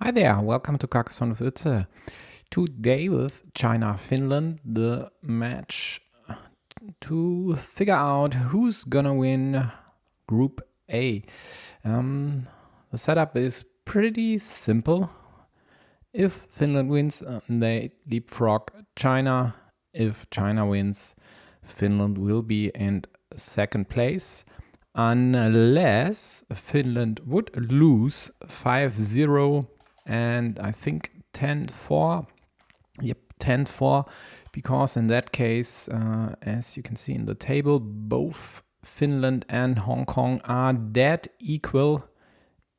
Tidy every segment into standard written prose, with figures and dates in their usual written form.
Hi there, welcome to Carcassonne with Itze. Today with China, Finland, the match to figure out who's gonna win Group A. The setup is pretty simple. If Finland wins, they leapfrog China. If China wins, Finland will be in second place. Unless Finland would lose 5-0 and I think 10-4. Yep, 10-4, because in that case, as you can see in the table, both Finland and Hong Kong are dead equal,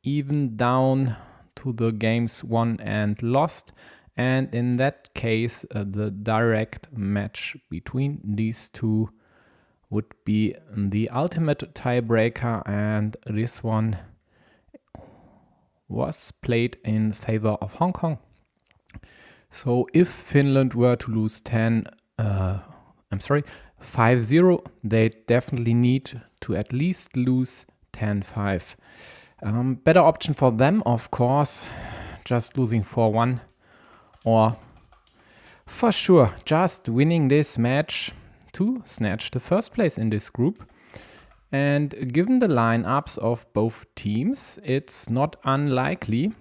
even down to the games won and lost. And in that case, the direct match between these two would be the ultimate tiebreaker, and this one was played in favor of Hong Kong. So if Finland were to lose 5-0, they definitely need to at least lose 10-5. Better option for them, of course, just losing 4-1, or for sure just winning this match to snatch the first place in this group. And given the lineups of both teams, it's not unlikely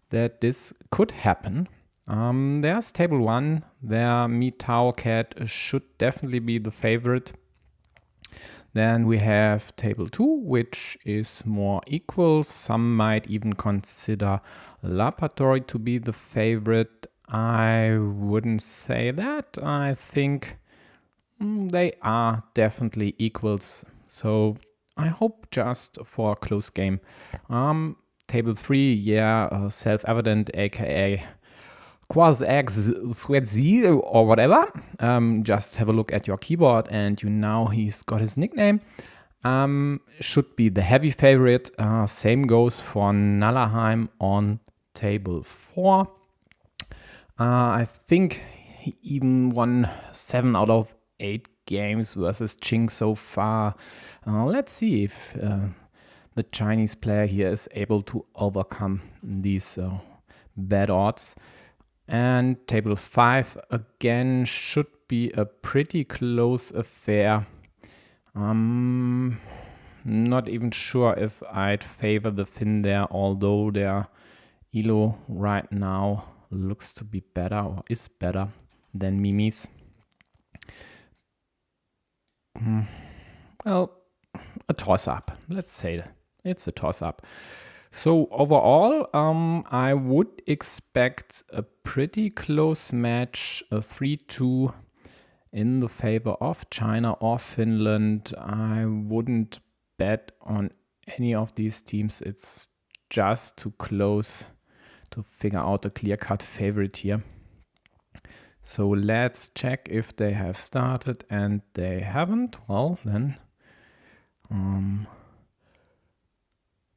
that this could happen. There's table 1, where Cat should definitely be the favorite. Then we have table 2, which is more equal. Some might even consider Laboratory to be the favorite. I wouldn't say that. I think they are definitely equals. So I hope just for a close game. Table 3, self-evident, aka Quas-X Sweatsy or whatever. Just have a look at your keyboard and you know he's got his nickname. Should be the heavy favorite. Same goes for Nallerheim on table 4. I think he even won 7 out of 8 games versus Qing so far. Let's see if the Chinese player here is able to overcome these bad odds. And table 5 again should be a pretty close affair. Not even sure if I'd favor the Finn there, although their Elo right now looks to be better, or is better than Mimi's. Well, a toss-up. Let's say it's a toss-up. So overall, I would expect a pretty close match, a 3-2 in the favor of China or Finland. I wouldn't bet on any of these teams. It's just too close to figure out a clear-cut favorite here. So let's check if they have started, and they haven't. Well, then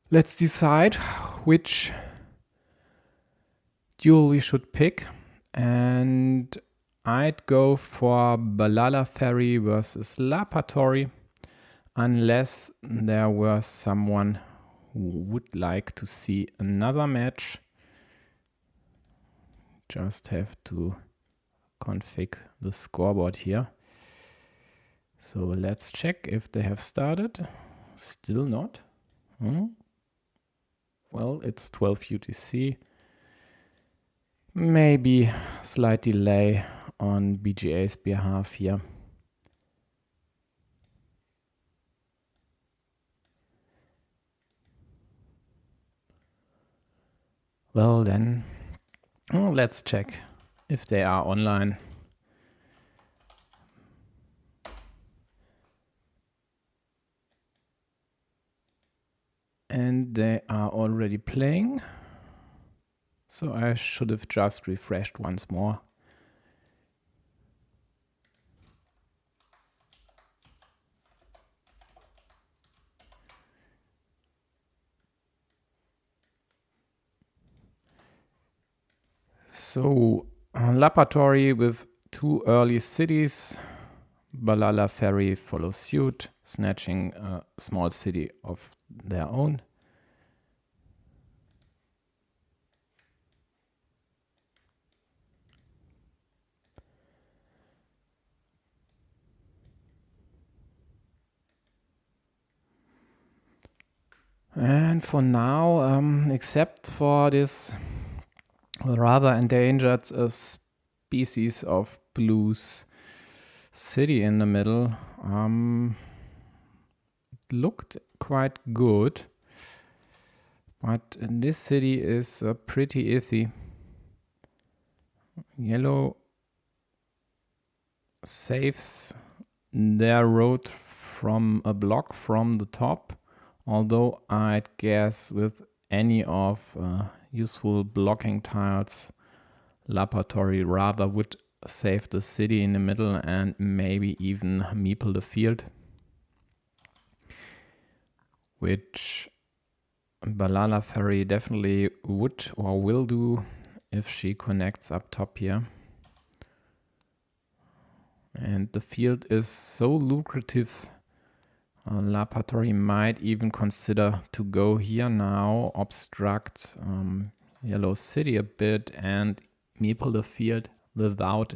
let's decide which duel we should pick. And I'd go for Balala Ferry versus Laboratory, unless there were someone who would like to see another match. Just have to config the scoreboard here. So let's check if they have started. Still not. Well, it's 12 UTC. Maybe slight delay on BGA's behalf here. Well then, let's check if they are online. And they are already playing. So I should have just refreshed once more. So Laboratory with 2 early cities. Balala Ferry follows suit, snatching a small city of their own. And for now, except for this rather endangered species of blues city in the middle, it looked quite good. But this city is pretty iffy. Yellow saves their road from a block from the top, although I'd guess with any of useful blocking tiles, Laboratory rather would save the city in the middle and maybe even meeple the field, which Balala Ferry definitely would or will do if she connects up top here. And the field is so lucrative, Laboratory might even consider to go here now, obstruct Yellow City a bit and meeple the field without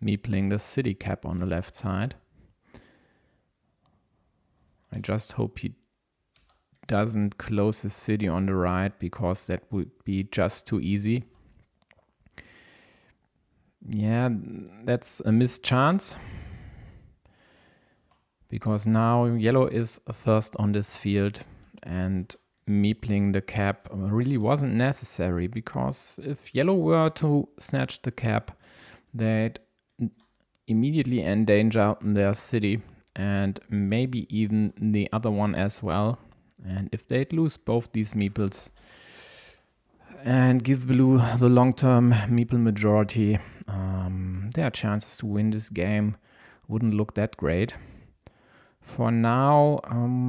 meepling the city cap on the left side. I just hope he doesn't close the city on the right, because that would be just too easy. Yeah, that's a missed chance, because now Yellow is first on this field and meepling the cap really wasn't necessary, because if Yellow were to snatch the cap, they'd immediately endanger their city and maybe even the other one as well. And if they'd lose both these meeples and give Blue the long-term meeple majority, their chances to win this game wouldn't look that great. For now,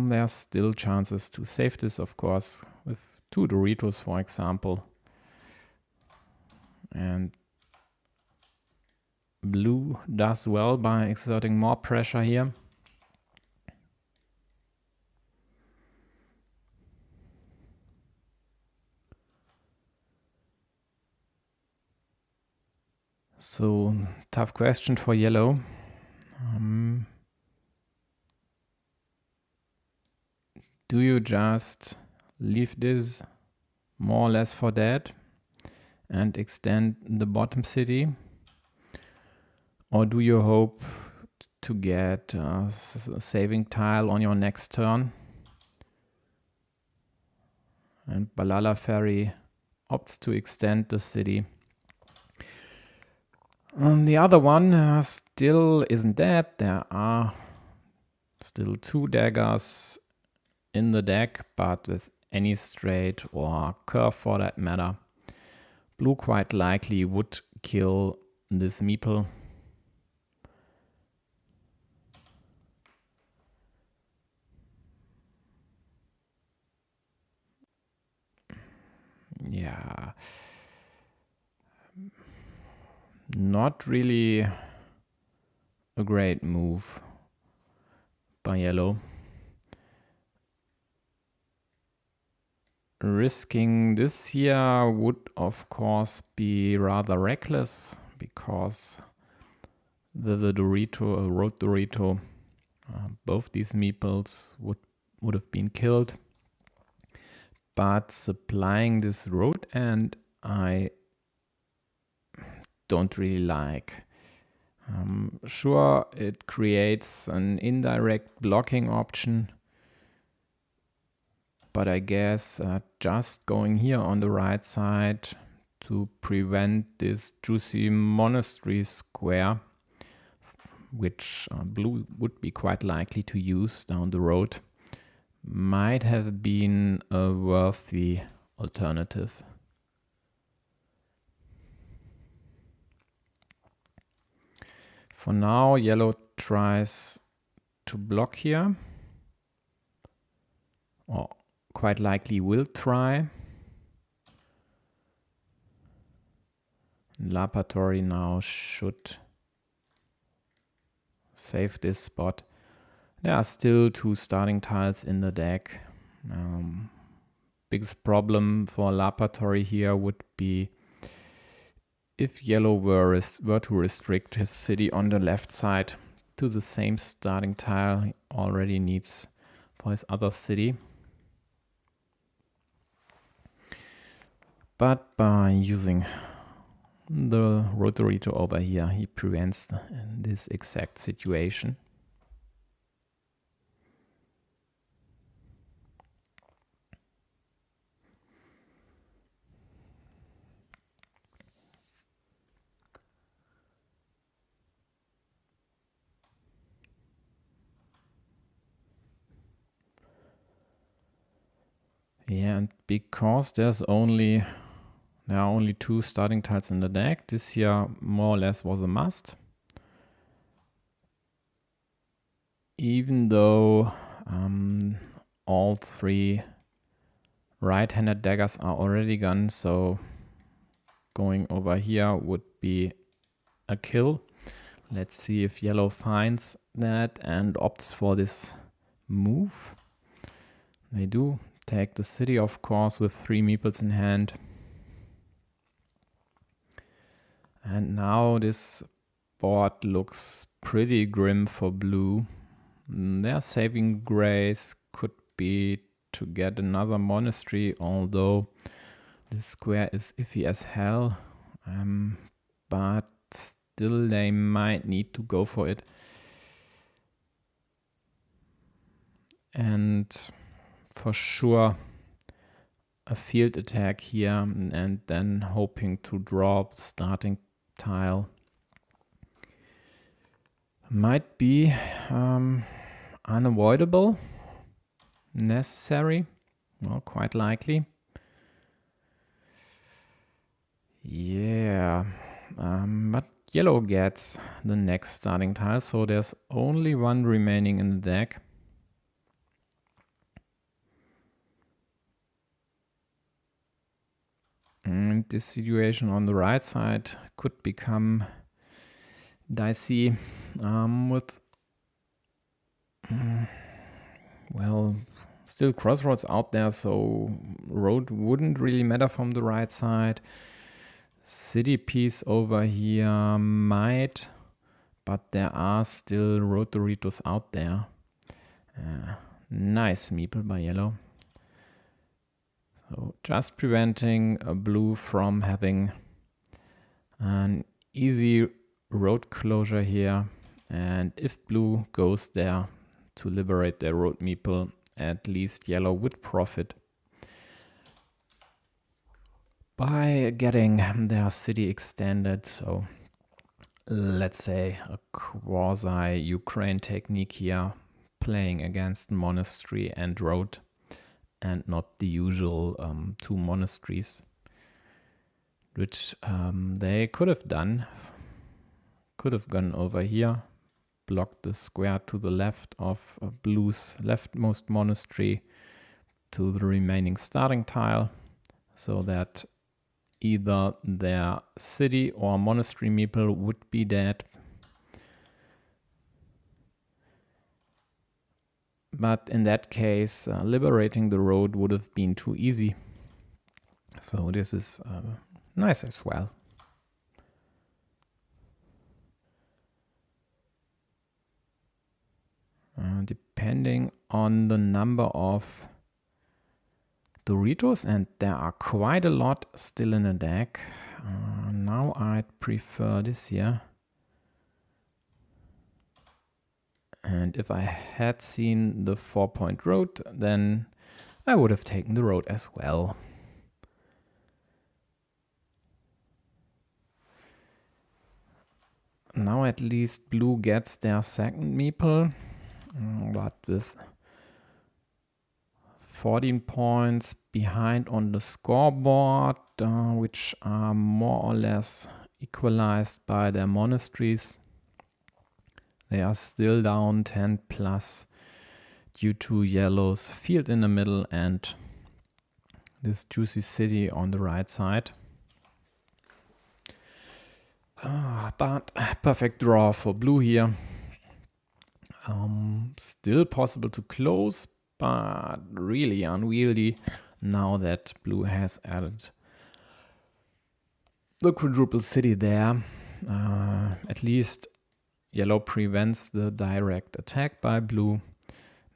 there are still chances to save this, of course, with 2 Doritos, for example. And Blue does well by exerting more pressure here. So, tough question for Yellow. Do you just leave this more or less for dead and extend the bottom city? Or do you hope to get a saving tile on your next turn? And Balala Ferry opts to extend the city. The other one still isn't dead. There are still 2 daggers in the deck, but with any straight or curve for that matter, Blue quite likely would kill this meeple. Yeah, not really a great move by Yellow. Risking this here would of course be rather reckless, because the Dorito, Road Dorito, both these meeples would have been killed. But supplying this road end I don't really like. Sure, it creates an indirect blocking option, but I guess just going here on the right side to prevent this juicy monastery square, which Blue would be quite likely to use down the road, might have been a worthy alternative. For now, Yellow tries to block here, or quite likely will try. Laboratory now should save this spot. There are still 2 starting tiles in the deck. Biggest problem for Laboratory here would be if Yellow were to restrict his city on the left side to the same starting tile he already needs for his other city. but by using the rotorito over here, he prevents this exact situation. Yeah, and because there are only 2 starting tiles in the deck, this here more or less was a must. Even though all 3 right-handed daggers are already gone, so going over here would be a kill. Let's see if yellow finds that and opts for this move. They do take the city, of course, with 3 meeples in hand. And now this board looks pretty grim for blue. Their saving grace could be to get another monastery, although this square is iffy as hell. But still they might need to go for it. And for sure a field attack here and then hoping to draw the starting tile might be unavoidable, necessary, well, quite likely. Yeah, but yellow gets the next starting tile, so there's only 1 remaining in the deck. And this situation on the right side could become dicey with, well, still crossroads out there, so road wouldn't really matter from the right side. City piece over here might, but there are still rotoritos out there. Nice meeple by yellow. So just preventing a blue from having an easy road closure here. And if blue goes there to liberate their road meeple, at least yellow would profit by getting their city extended. So let's say a quasi-Ukraine technique here, playing against monastery and road, and not the usual 2 monasteries, which they could have done. Could have gone over here, blocked the square to the left of blue's leftmost monastery to the remaining starting tile, so that either their city or monastery meeple would be dead. But in that case, liberating the road would have been too easy. So this is nice as well. Depending on the number of Doritos, and there are quite a lot still in the deck. Now I'd prefer this here. And if I had seen the 4-point road, then I would have taken the road as well. Now at least blue gets their second meeple, but with 14 points behind on the scoreboard, which are more or less equalized by their monasteries. They are still down 10 plus due to yellow's field in the middle and this juicy city on the right side. But perfect draw for blue here. Still possible to close, but really unwieldy now that blue has added the quadruple city there. At least yellow prevents the direct attack by blue.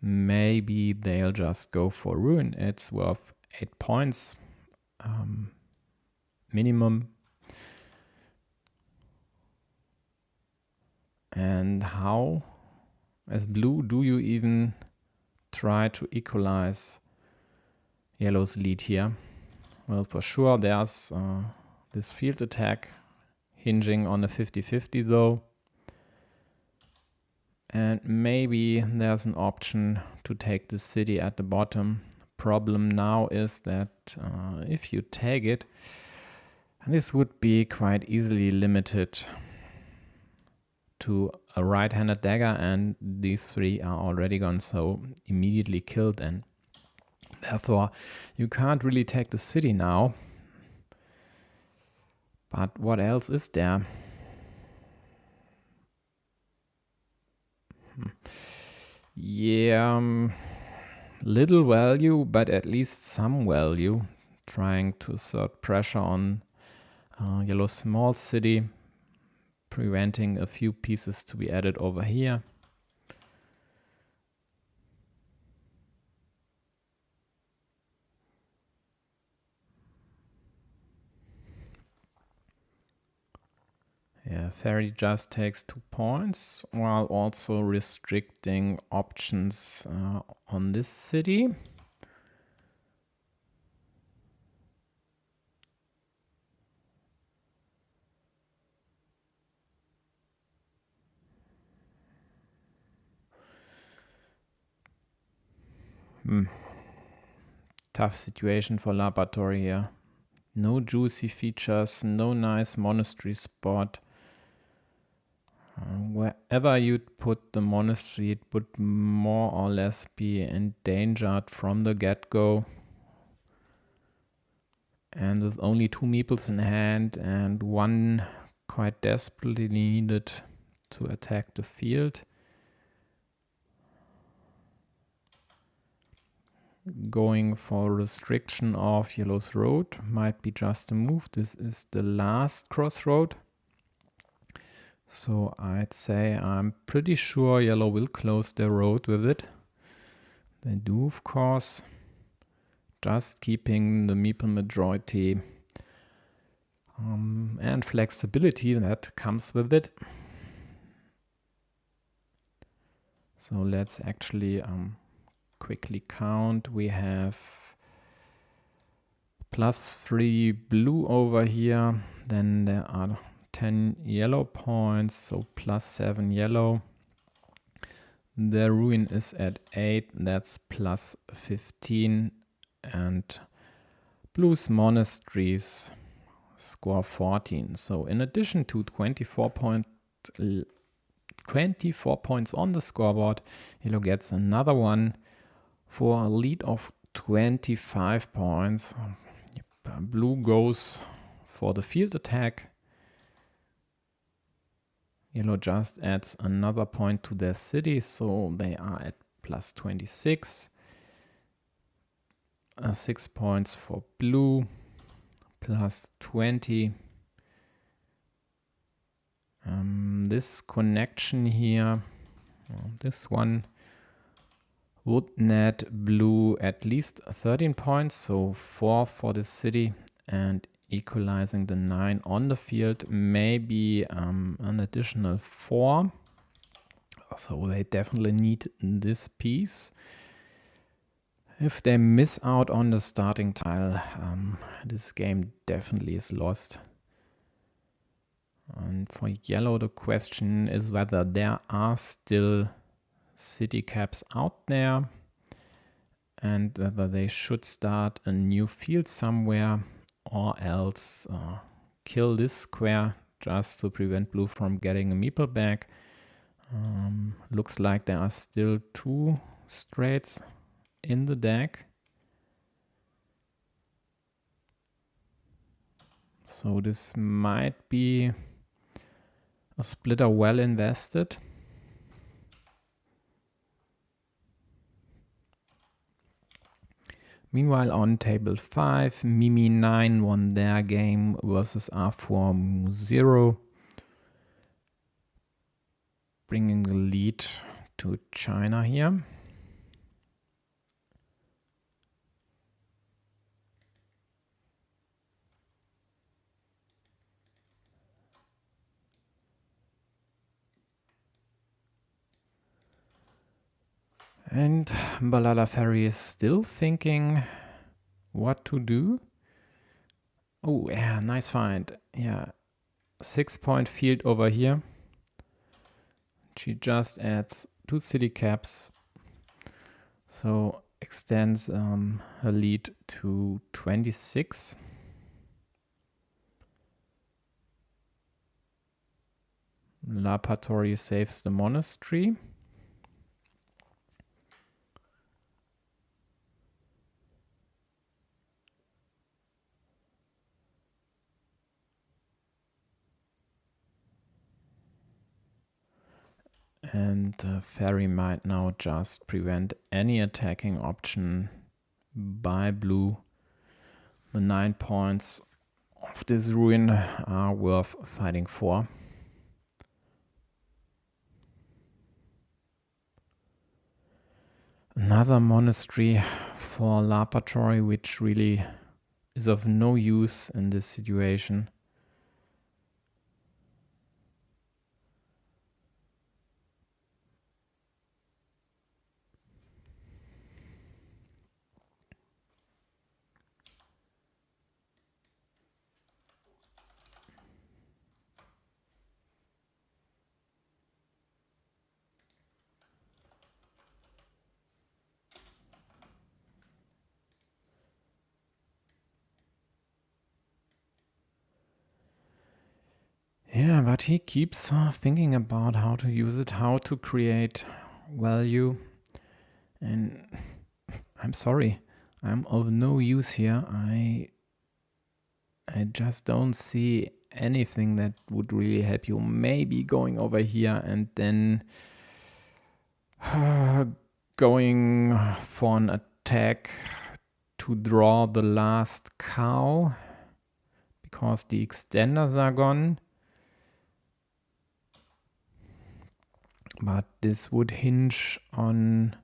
Maybe they'll just go for ruin. It's worth 8 points. minimum. And how, as blue, do you even try to equalize yellow's lead here? Well, for sure there's this field attack hinging on a 50-50 though. And maybe there's an option to take the city at the bottom. Problem now is that if you take it, this would be quite easily limited to a right-handed dagger, and these three are already gone, so immediately killed, and therefore you can't really take the city now. But what else is there? Yeah, little value, but at least some value. Trying to assert pressure on yellow's small city, preventing a few pieces to be added over here. Yeah, Ferry just takes 2 points, while also restricting options on this city. Tough situation for Laboratory here. No juicy features, no nice monastery spot. Wherever you'd put the monastery, it would more or less be endangered from the get-go. And with only 2 meeples in hand and one quite desperately needed to attack the field, going for restriction of yellow's road might be just a move. This is the last crossroad. So I'd say I'm pretty sure yellow will close their road with it. They do, of course. Just keeping the meeple majority and flexibility that comes with it. So let's actually quickly count. We have +3 blue over here. Then there are 10 yellow points, so +7 yellow. The ruin is at 8, that's +15. And blue's monasteries score 14. So in addition to 24 points on the scoreboard, yellow gets another one for a lead of 25 points. Blue goes for the field attack. Yellow just adds another point to their city, so they are at +26. 6 points for blue, +20. This connection here, this one, would net blue at least 13 points, so 4 for the city, and equalizing the 9 on the field, maybe an additional 4. So they definitely need this piece. If they miss out on the starting tile, this game definitely is lost. And for yellow, the question is whether there are still city caps out there and whether they should start a new field somewhere or else kill this square just to prevent blue from getting a meeple back. Looks like there are still 2 straights in the deck. So this might be a splitter well invested. Meanwhile, on table 5, Mimi 9 won their game versus R4 Mu 0, bringing the lead to China here. And Balala Ferry is still thinking what to do. Oh, yeah, nice find. Yeah, 6-point field over here. She just adds 2 city caps. So extends her lead to 26. Lapatori saves the monastery. And Ferry might now just prevent any attacking option by blue. The 9 points of this ruin are worth fighting for. Another monastery for Lapatori, which really is of no use in this situation. Yeah, but he keeps thinking about how to use it, how to create value. And I'm sorry, I'm of no use here. I just don't see anything that would really help you. Maybe going over here and then going for an attack to draw the last cow because the extenders are gone. But this would hinge on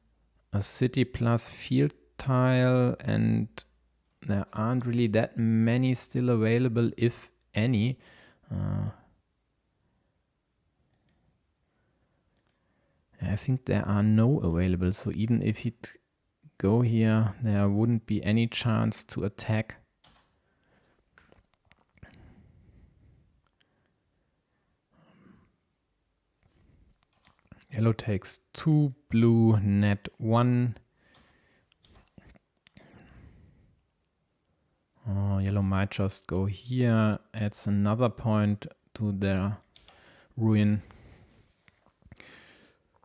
a city plus field tile, and there aren't really that many still available, if any. I think there are no available, so even if he'd go here, there wouldn't be any chance to attack. Yellow takes 2, blue net 1. Yellow might just go here, adds another point to their ruin.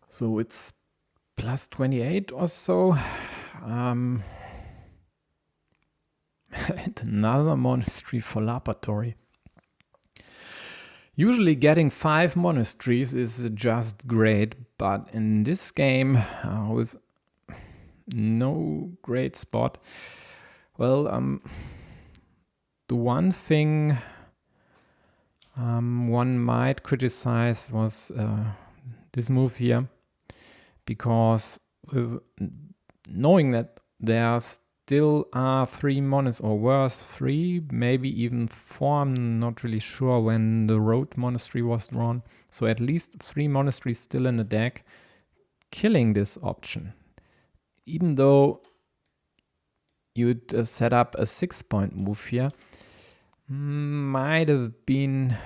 So it's plus 28 or so. And another monastery for Lapatori. Usually getting 5 monasteries is just great, but in this game, with no great spot, well, the one thing one might criticize was this move here, because with knowing that there still are 3 monasteries, or worse, 3, maybe even 4. I'm not really sure when the road monastery was drawn. So at least 3 monasteries still in the deck. Killing this option, even though you'd set up a 6-point move here, might have been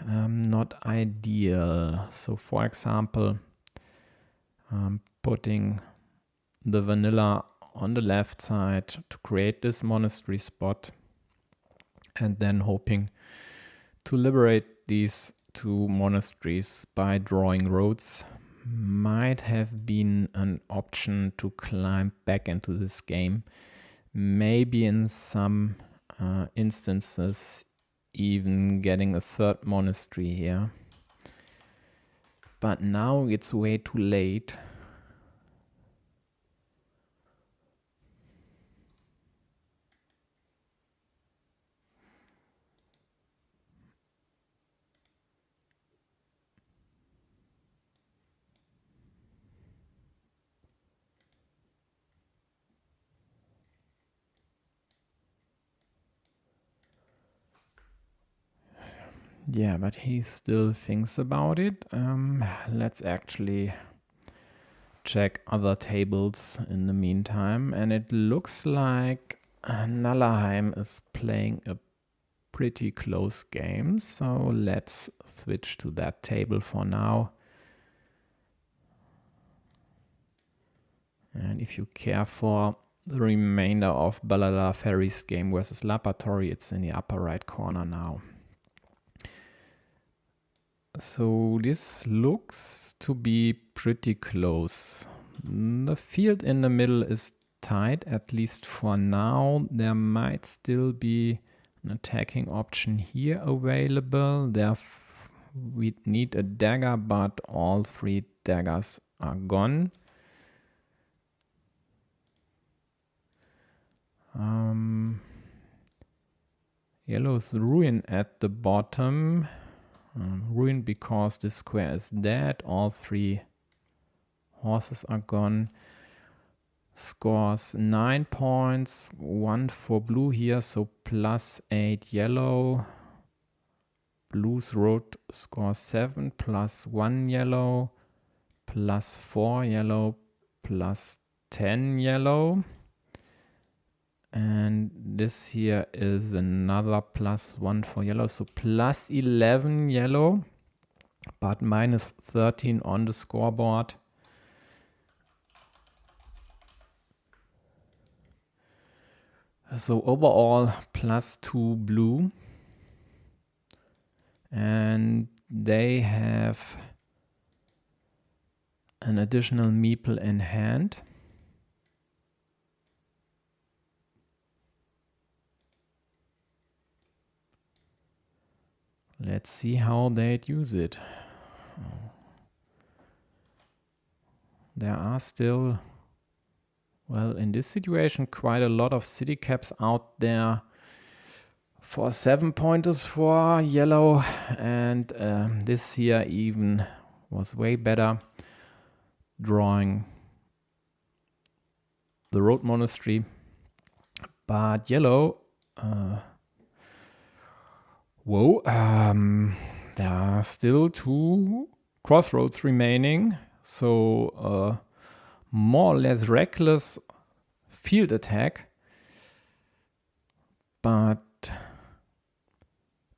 not ideal. So for example, putting the vanilla on the left side to create this monastery spot, and then hoping to liberate these 2 monasteries by drawing roads might have been an option to climb back into this game. Maybe in some instances even getting a 3rd monastery here. But now it's way too late. Yeah, but he still thinks about it. Let's actually check other tables in the meantime, and it looks like Nallerheim is playing a pretty close game, so let's switch to that table for now. And if you care for the remainder of Balala Ferry's game versus Laboratory, it's in the upper right corner now. So this looks to be pretty close. The field in the middle is tight, at least for now. There might still be an attacking option here available. We need a dagger, but all 3 daggers are gone. Yellow's ruin at the bottom. Ruin because this square is dead. All 3 horses are gone. Scores 9 points. 1 for blue here, so +8 yellow. Blue's road scores 7, +1 yellow, +4 yellow, +10 yellow. And this here is another +1 for yellow, so +11 yellow, but -13 on the scoreboard. So overall +2 blue. And they have an additional meeple in hand. Let's see how they'd use it. There are still, well, in this situation, quite a lot of city caps out there for 7 pointers for yellow. And this here even was way better, drawing the road monastery. But yellow, there are still 2 crossroads remaining, so more or less reckless field attack, but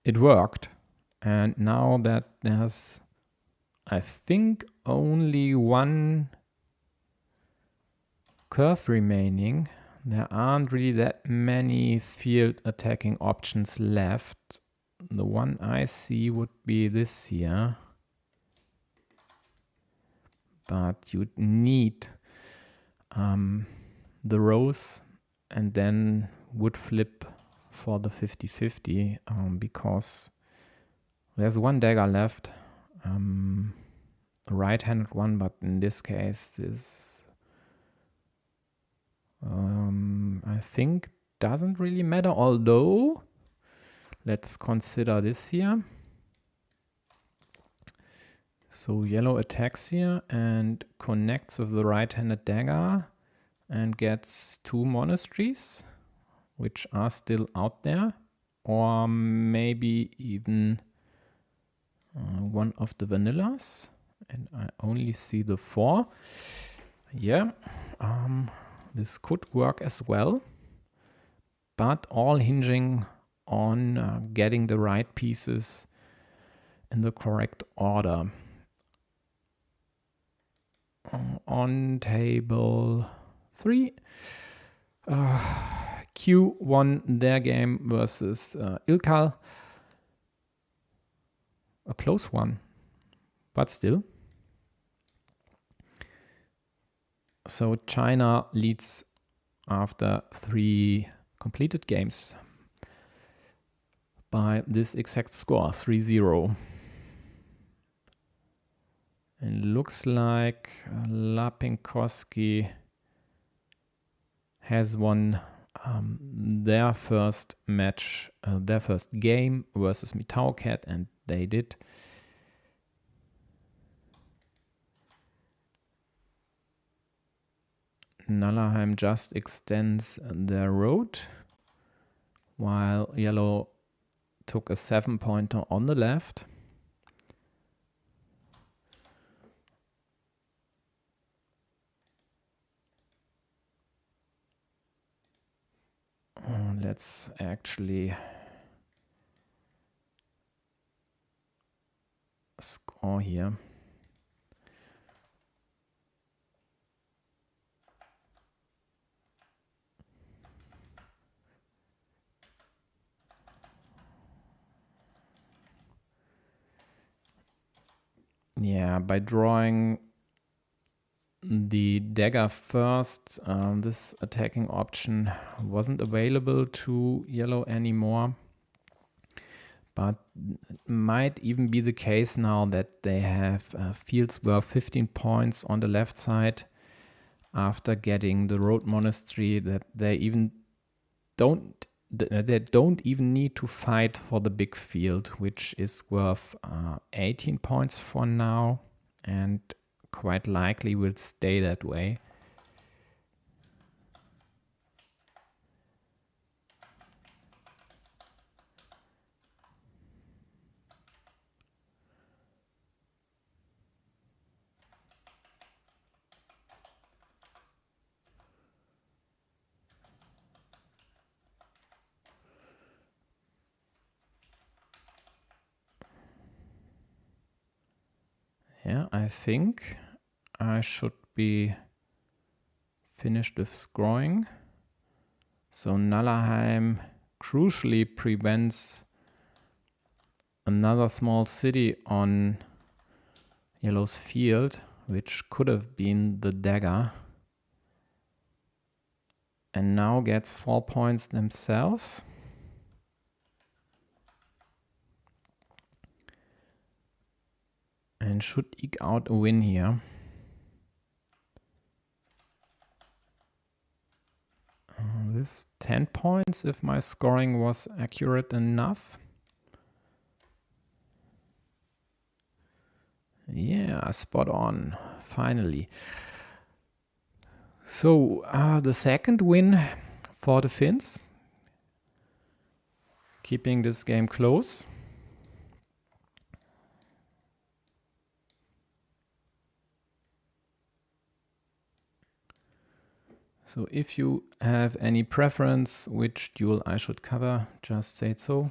it worked. And now that there's, I think, only 1 curve remaining, there aren't really that many field attacking options left. The one I see would be this here, but you'd need the rows and then would flip for the 50-50 because there's 1 dagger left, a right-handed one, but in this case this I think doesn't really matter, although let's consider this here. So yellow attacks here and connects with the right-handed dagger and gets 2 monasteries, which are still out there, or maybe even 1 of the vanillas. And I only see the 4. Yeah, this could work as well, but all hinging on getting the right pieces in the correct order. On table 3, Q won their game versus Ilkal. A close one, but still. So China leads after 3 completed games by this exact score, 3-0. And looks like Lapinkoski has won their first match, their first game versus Mitaucat, and they did. Nallerheim just extends their road, while yellow took a 7-pointer on the left. let's actually score here. Yeah, by drawing the dagger first, this attacking option wasn't available to yellow anymore. But might even be the case now that they have fields worth 15 points on the left side after getting the road monastery, that they don't even need to fight for the big field, which is worth 18 points for now and quite likely will stay that way. Yeah, I think I should be finished with scoring. So Nallerheim crucially prevents another small city on yellow's field, which could have been the dagger. And now gets 4 points themselves. And should eke out a win here. With 10 points if my scoring was accurate enough. Yeah, spot on, finally. So the second win for the Finns, keeping this game close. So if you have any preference which duel I should cover, just say so.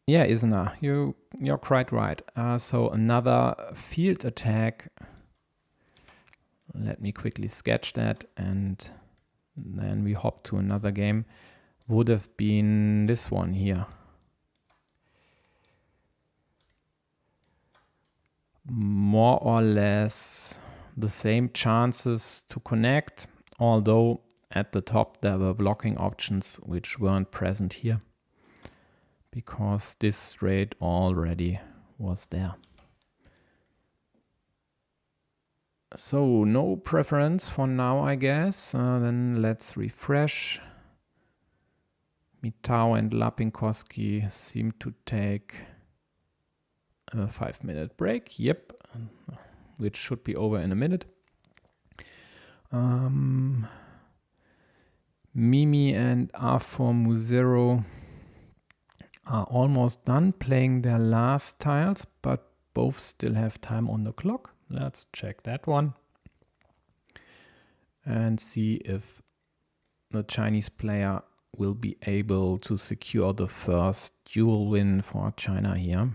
Yeah, Isna, you're quite right. So another field attack. Let me quickly sketch that and then we hop to another game. Would have been this one here. More or less the same chances to connect, although at the top there were blocking options which weren't present here because this straight already was there. So no preference for now, I guess. Then let's refresh. Mitau and Lapinkoski seem to take a 5-minute break. Yep, which should be over in a minute. Mimi and Arfor Musero are almost done playing their last tiles, but both still have time on the clock. Let's check that one and see if the Chinese player will be able to secure the first duel win for China here.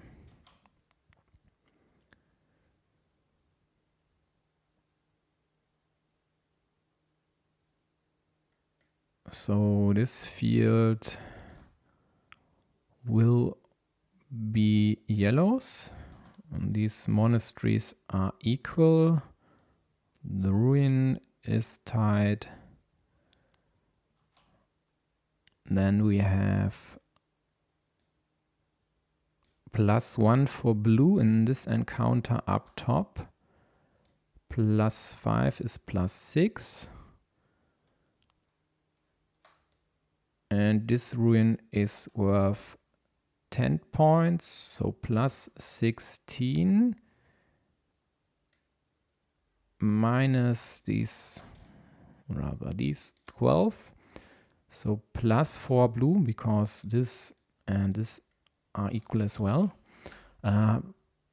So this field will be yellows. And these monasteries are equal. The ruin is tied. Then we have +1 for blue in this encounter up top. +5 is +6. And this ruin is worth 10 points, so +16 minus these 12. So +4 blue, because this and this are equal as well.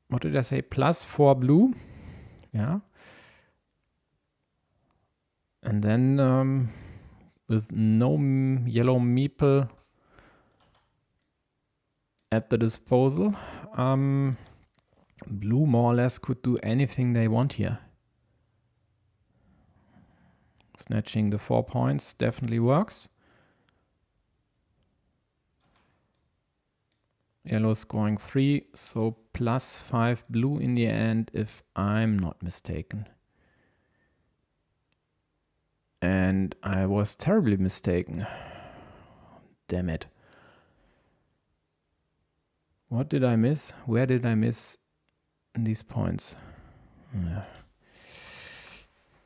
what did I say? Plus 4 blue. Yeah. And then with no yellow meeple at the disposal, blue more or less could do anything they want here. Snatching the 4 points definitely works. Yellow scoring 3, so plus 5 blue in the end, if I'm not mistaken. And I was terribly mistaken. Damn it. What did I miss? Where did I miss these points?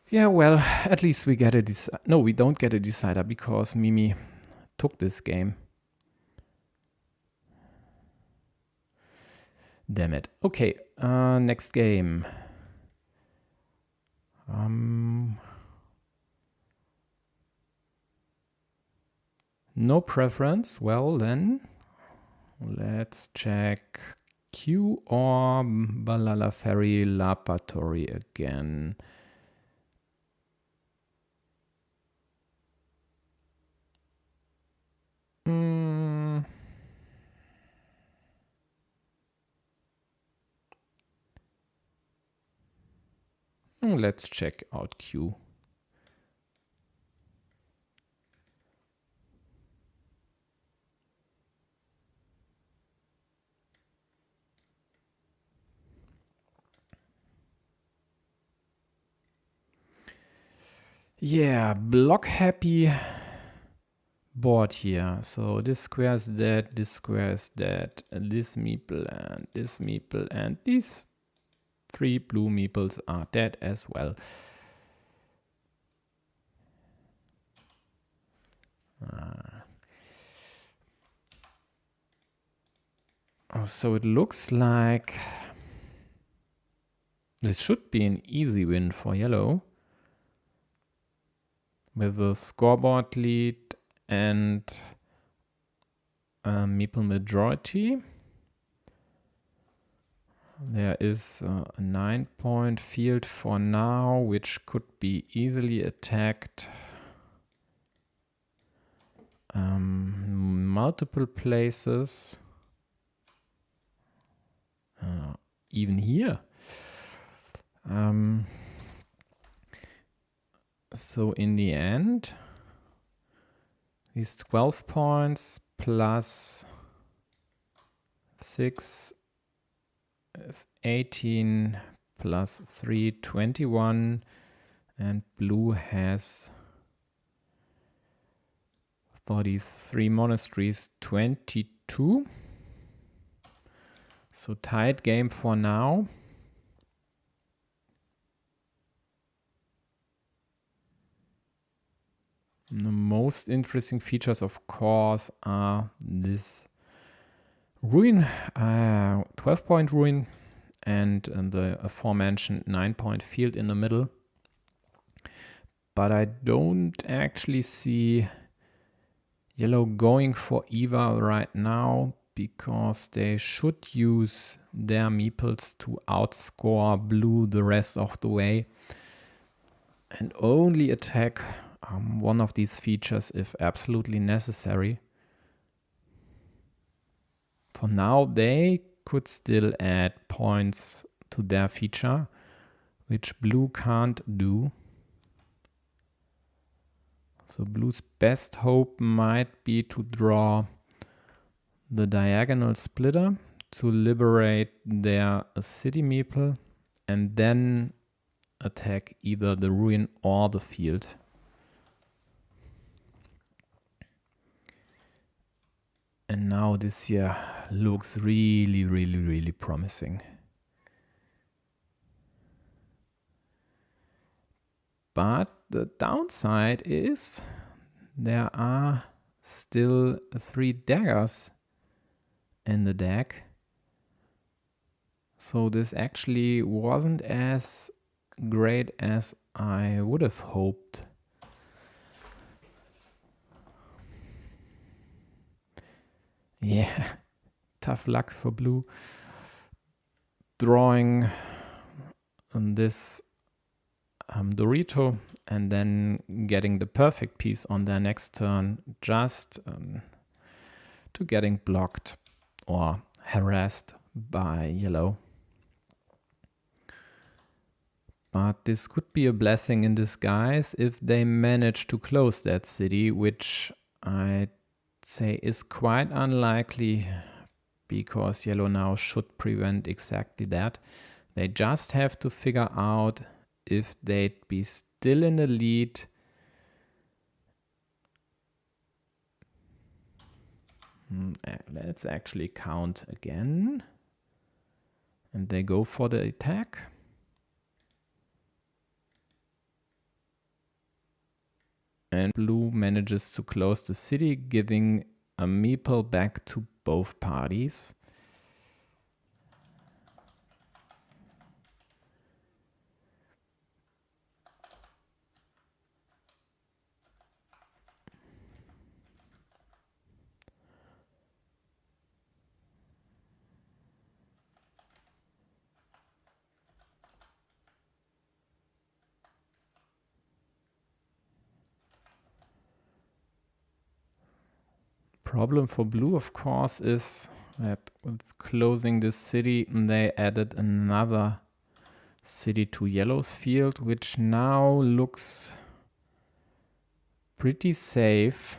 Yeah, well, at least we get a decider. No, we don't get a decider because Mimi took this game. Damn it. Okay, next game. No preference. Well, then let's check Q or Balala Ferry Laboratory again. Let's check out Q. Yeah, block happy board here. So this square is dead, this square is dead, this meeple, and these 3 blue meeples are dead as well. So it looks like this should be an easy win for yellow. With the scoreboard lead and meeple majority. There is a 9-point field for now, which could be easily attacked. Multiple places. Even here. So in the end, these 12 points plus 6 is 18 plus 3, 21, and blue has 33 monasteries, 22. So tight game for now. The most interesting features, of course, are this ruin, 12-point ruin, and the aforementioned 9-point field in the middle. But I don't actually see yellow going for Eva right now, because they should use their meeples to outscore blue the rest of the way and only attack one of these features if absolutely necessary. For now, they could still add points to their feature, which blue can't do. So blue's best hope might be to draw the diagonal splitter to liberate their city meeple and then attack either the ruin or the field. And now this here looks really, really, really promising. But the downside is there are still 3 daggers in the deck. So this actually wasn't as great as I would have hoped. Yeah, tough luck for blue. drawing this Dorito and then getting the perfect piece on their next turn, just to getting blocked or harassed by yellow. But this could be a blessing in disguise if they manage to close that city, which I'd say is quite unlikely, because yellow now should prevent exactly that. They just have to figure out if they'd be still in the lead. Let's actually count again. And they go for the attack. And blue manages to close the city, giving a meeple back to both parties. Problem for blue, of course, is that with closing this city, they added another city to yellow's field, which now looks pretty safe.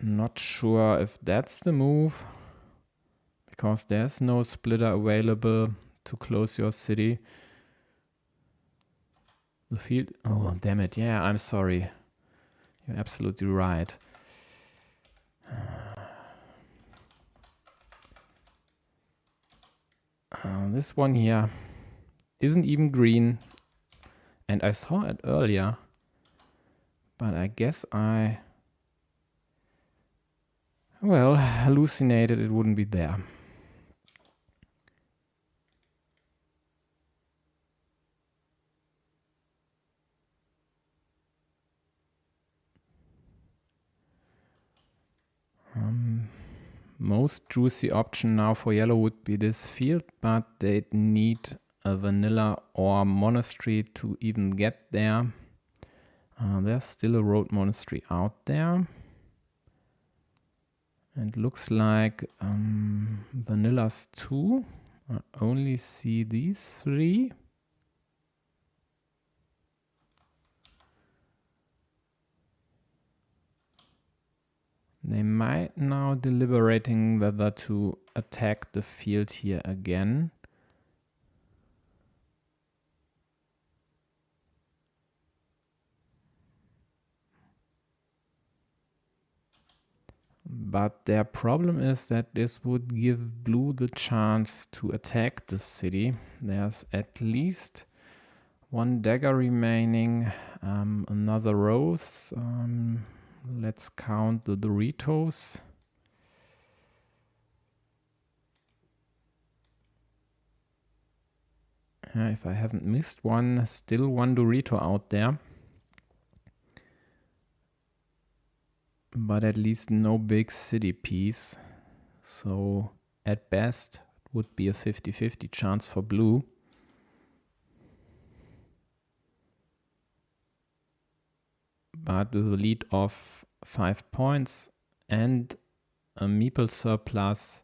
Not sure if that's the move, because there's no splitter available to close your city. The field, oh damn it, yeah, I'm sorry. You're absolutely right. This one here isn't even green, and I saw it earlier, but I guess I, well, hallucinated it wouldn't be there. Most juicy option now for yellow would be this field, but they'd need a vanilla or monastery to even get there. There's still a road monastery out there. And looks like vanillas too. I only see these three. They might now deliberating whether to attack the field here again. But their problem is that this would give blue the chance to attack the city. There's at least one dagger remaining, another rose. Let's count the Doritos. If I haven't missed one, still one Dorito out there. But at least no big city piece. So at best, it would be a 50-50 chance for blue. But with a lead of 5 points and a meeple surplus,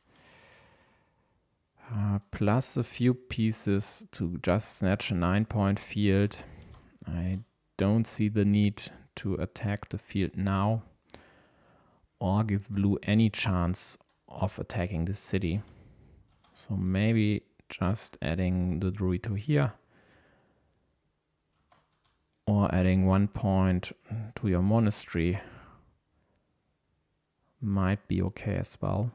plus a few pieces to just snatch a 9-point field, I don't see the need to attack the field now or give blue any chance of attacking the city. So maybe just adding the Dorito here, or adding 1 point to your monastery might be okay as well.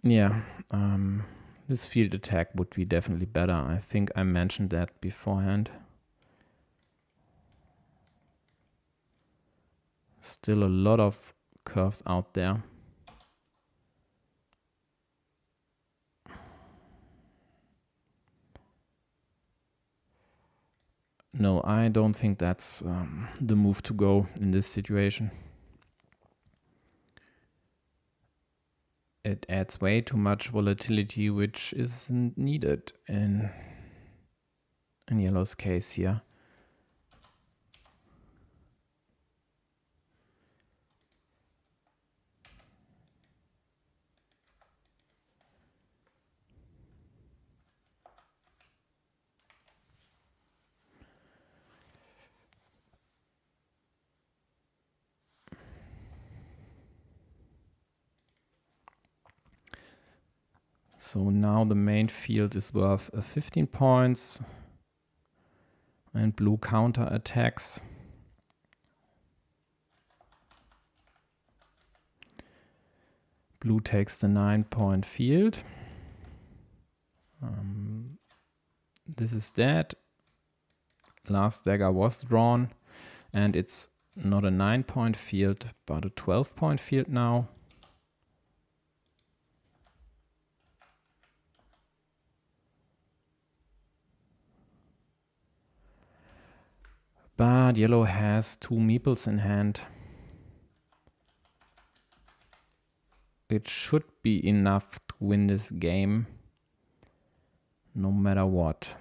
Yeah, this field attack would be definitely better. I think I mentioned that beforehand. Still a lot of curves out there. No, I don't think that's the move to go in this situation. It adds way too much volatility, which isn't needed in yellow's case here. So now the main field is worth 15 points and blue counter attacks. Blue takes the 9-point field. This is dead. Last dagger was drawn and it's not a 9-point field but a 12-point field now. But yellow has 2 meeples in hand. It should be enough to win this game, no matter what.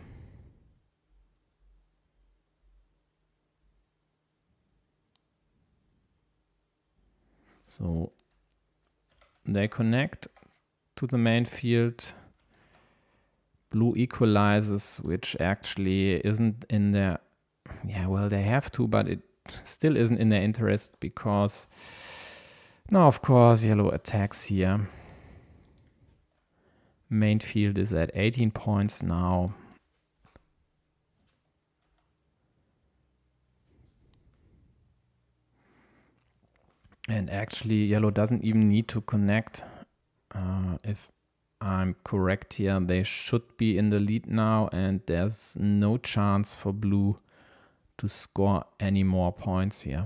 So they connect to the main field. Blue equalizes, which actually isn't in their... Yeah, well, they have to, but it still isn't in their interest because now, of course, yellow attacks here. Main field is at 18 points now. And actually, yellow doesn't even need to connect. If I'm correct here, they should be in the lead now, and there's no chance for blue to score any more points here.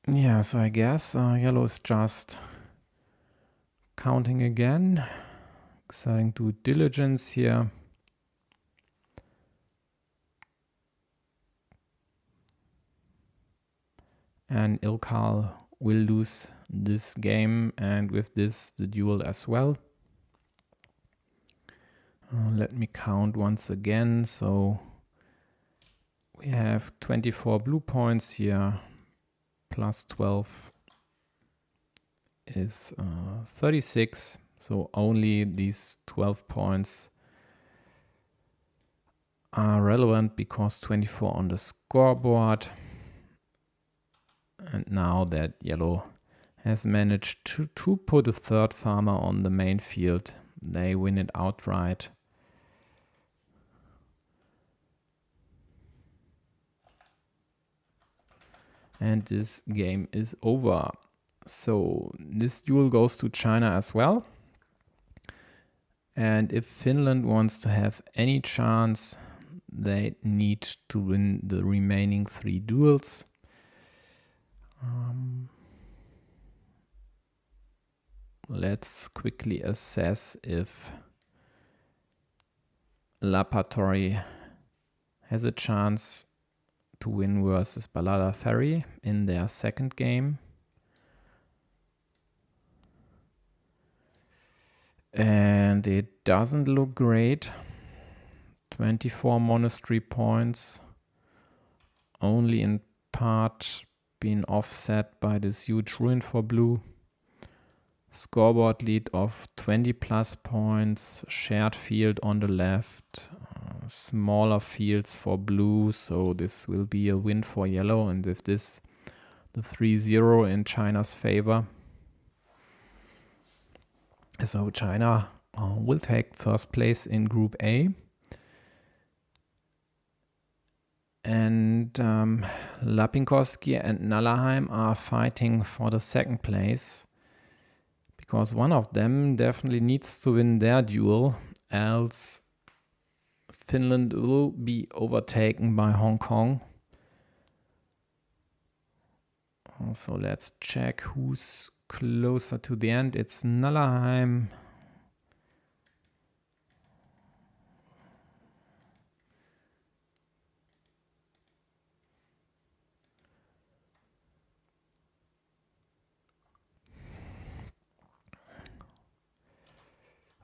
Yeah, so I guess yellow is just counting again, exerting due diligence here. And Ilkal will lose this game, and with this the duel as well. Let me count once again. So we have 24 blue points here, plus 12 is 36. So only these 12 points are relevant because 24 on the scoreboard. And now that yellow has managed to put a third farmer on the main field, they win it outright. And this game is over. So this duel goes to China as well. And if Finland wants to have any chance, they need to win the remaining 3 duels. Let's quickly assess if Lapatori has a chance to win versus Balada Ferry in their second game. And it doesn't look great. 24 monastery points, only in part being offset by this huge ruin for blue. Scoreboard lead of 20 plus points, shared field on the left, smaller fields for blue, so this will be a win for yellow, and with this the 3-0 in China's favor. So China will take first place in Group A. And Lapinkoski and Nallerheim are fighting for the second place, because one of them definitely needs to win their duel, else Finland will be overtaken by Hong Kong. So let's check who's closer to the end. It's Nallerheim.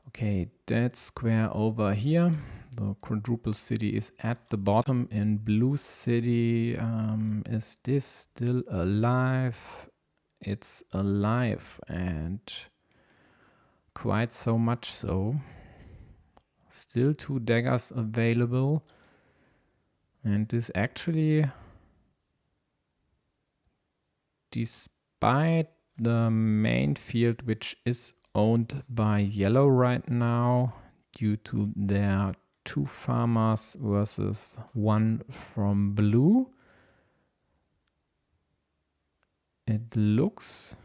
Okay, that square over here. The quadruple city is at the bottom. In blue city, is this still alive? It's alive, and quite so much so. Still 2 daggers available. And this actually, despite the main field, which is owned by yellow right now, due to their 2 farmers versus 1 from blue, it looks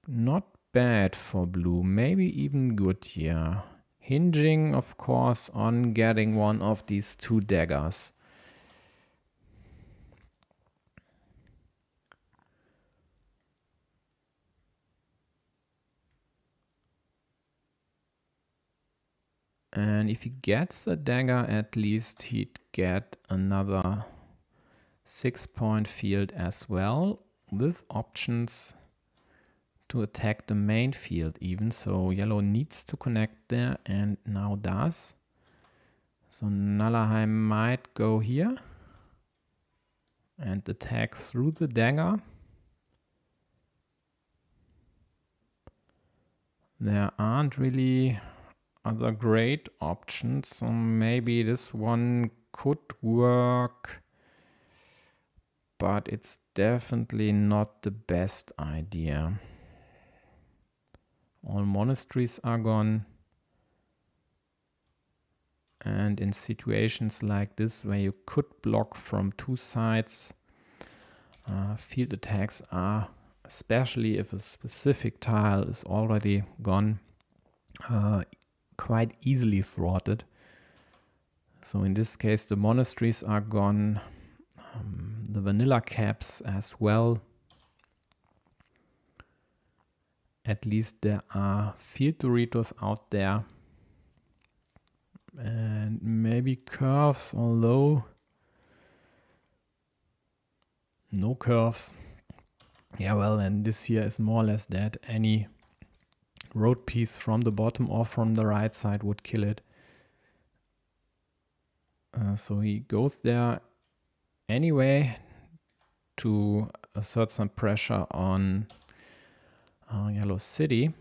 not bad for blue, maybe even good here. Hinging, of course, on getting one of these 2 daggers. And if he gets a dagger, at least he'd get another 6-point field as well, with options to attack the main field even. So yellow needs to connect there, and now does. So Nallerheim might go here and attack through the dagger. There aren't really other great options, so maybe this one could work, but it's definitely not the best idea. All monasteries are gone, and in situations like this where you could block from 2 sides, field attacks are, especially if a specific tile is already gone, quite easily thwarted. So in this case the monasteries are gone, the vanilla caps as well. At least there are field Doritos out there, and maybe curves, although no curves. Yeah, well, and this here is more or less dead. Any road piece from the bottom or from the right side would kill it. So he goes there anyway to assert some pressure on yellow city.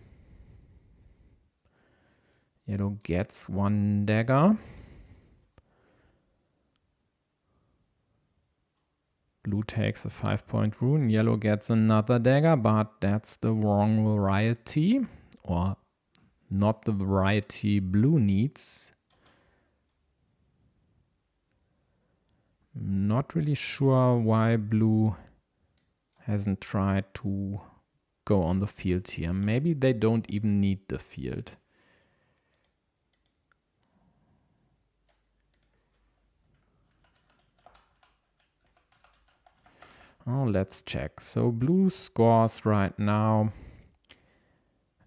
Yellow gets 1 dagger. Blue takes a 5-point rune. Yellow gets another dagger, but that's the wrong variety, or not the variety blue needs. Not really sure why blue hasn't tried to go on the field here. Maybe they don't even need the field. Oh, let's check. So blue scores right now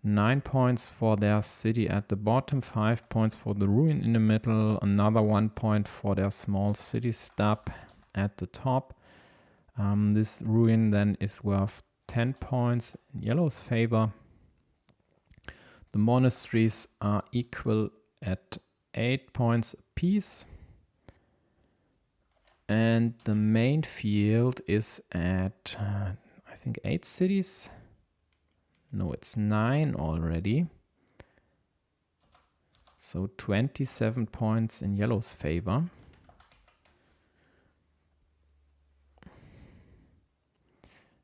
9 points for their city at the bottom, 5 points for the ruin in the middle, another 1 point for their small city stub at the top. This ruin then is worth 10 points in yellow's favor. The monasteries are equal at 8 points apiece. And the main field is at, I think, 8 cities. No, it's 9 already. So 27 points in yellow's favor.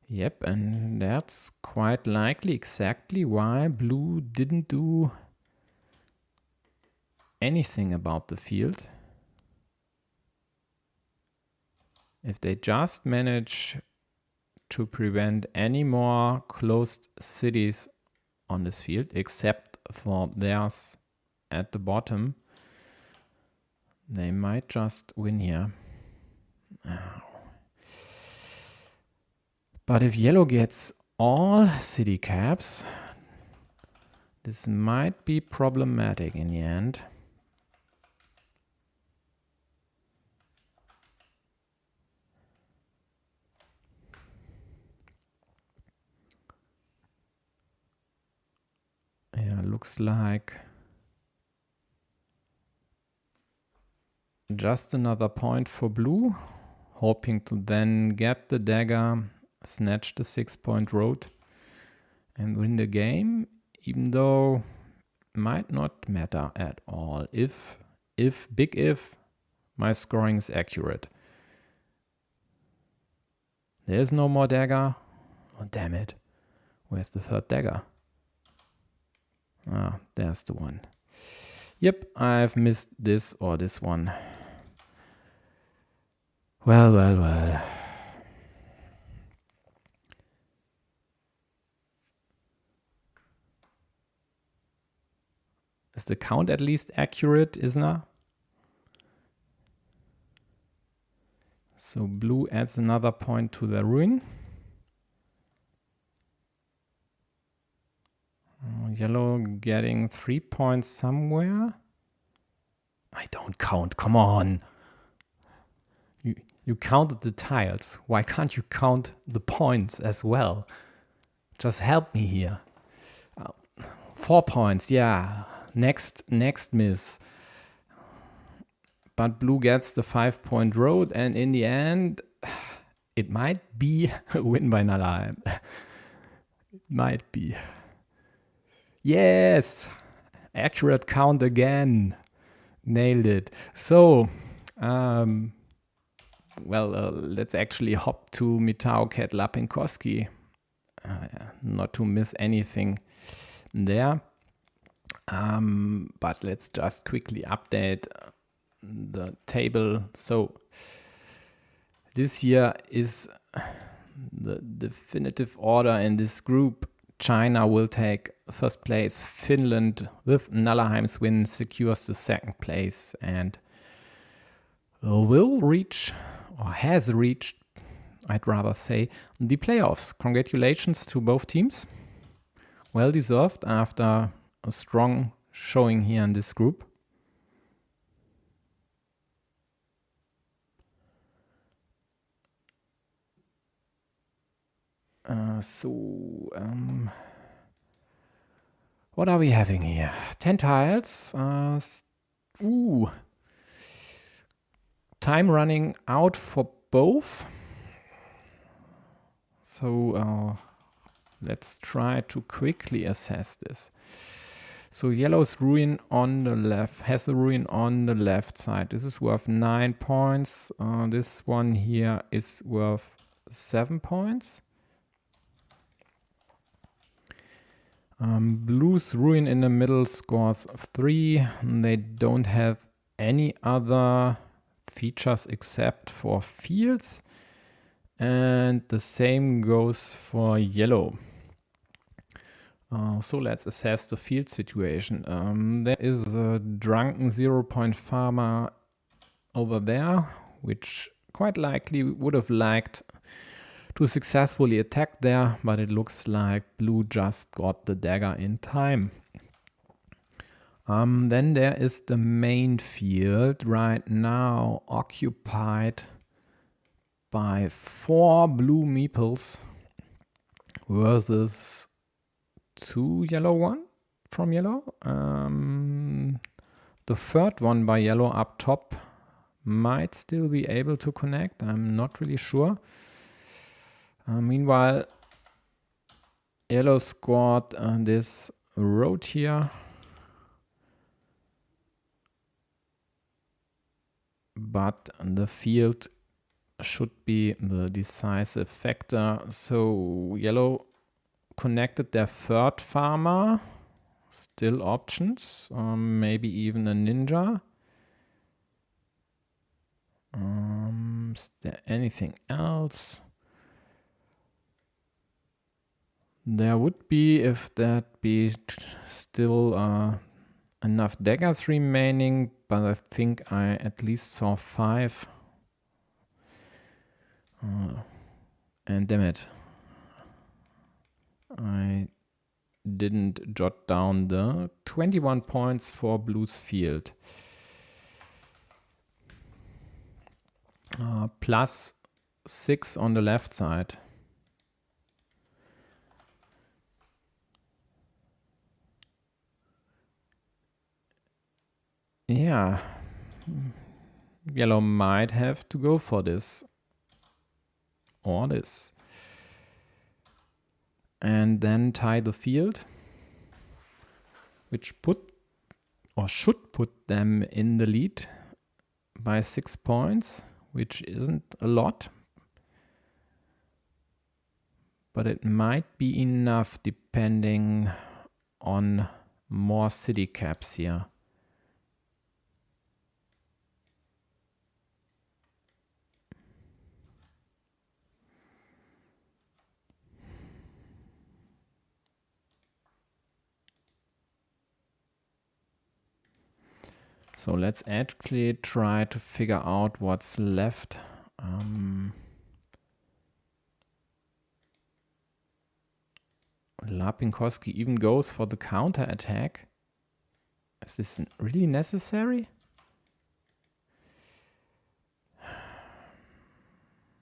Yep, and that's quite likely exactly why blue didn't do anything about the field. if they just manage to prevent any more closed cities on this field, except for theirs at the bottom, they might just win here. But if yellow gets all city caps, this might be problematic in the end. Yeah, looks like just another point for blue, hoping to then get the dagger, snatch the 6-point road and win the game, even though might not matter at all if my scoring is accurate. There's no more dagger. Oh, damn it. Where's the third dagger? Ah, there's the one. Yep, I've missed this or this one. Well, well, well. Is the count at least accurate, Isna? So blue adds another point to the ruin. Yellow getting 3 points somewhere. I don't count, come on. You counted the tiles. Why can't you count the points as well? Just help me here. 4 points, yeah. Next miss. But blue gets the 5-point road, and in the end, it might be a win by Nalaheim. It might be. Yes! Accurate count again. Nailed it. So, let's actually hop to Mitao Lapinkowski. Not to miss anything there. But let's just quickly update the table. So this here is the definitive order in this group. China will take first place. Finland, with Nalaheim's win, secures the second place and will reach, or has reached, I'd rather say, the playoffs. Congratulations to both teams. Well deserved after a strong showing here in this group. What are we having here? 10 tiles. Time running out for both. So let's try to quickly assess this. So yellow's ruin on the left, has a ruin on the left side. This is worth 9 points. This one here is worth 7 points. Blue's ruin in the middle scores 3. They don't have any other features except for fields. And the same goes for yellow. So let's assess the field situation. There is a drunken 0-point farmer over there, which quite likely would have liked to successfully attack there, but it looks like blue just got the dagger in time. Then there is the main field right now occupied by 4 blue meeples versus 2 yellow one from yellow. The third one by yellow up top might still be able to connect. I'm not really sure. Meanwhile, yellow scored this road here. But the field should be the decisive factor. So yellow connected their third farmer. Still options. Maybe even a ninja. Is there anything else? There would be, if that be still enough daggers remaining, but I think I at least saw 5. And damn it, I didn't jot down the 21 points for Blue's field. Plus 6 on the left side. Yeah, yellow might have to go for this or this. And then tie the field, which put or should put them in the lead by 6 points, which isn't a lot. But it might be enough depending on more city caps here. So let's actually try to figure out what's left. Lapinkoski even goes for the counter attack. Is this really necessary?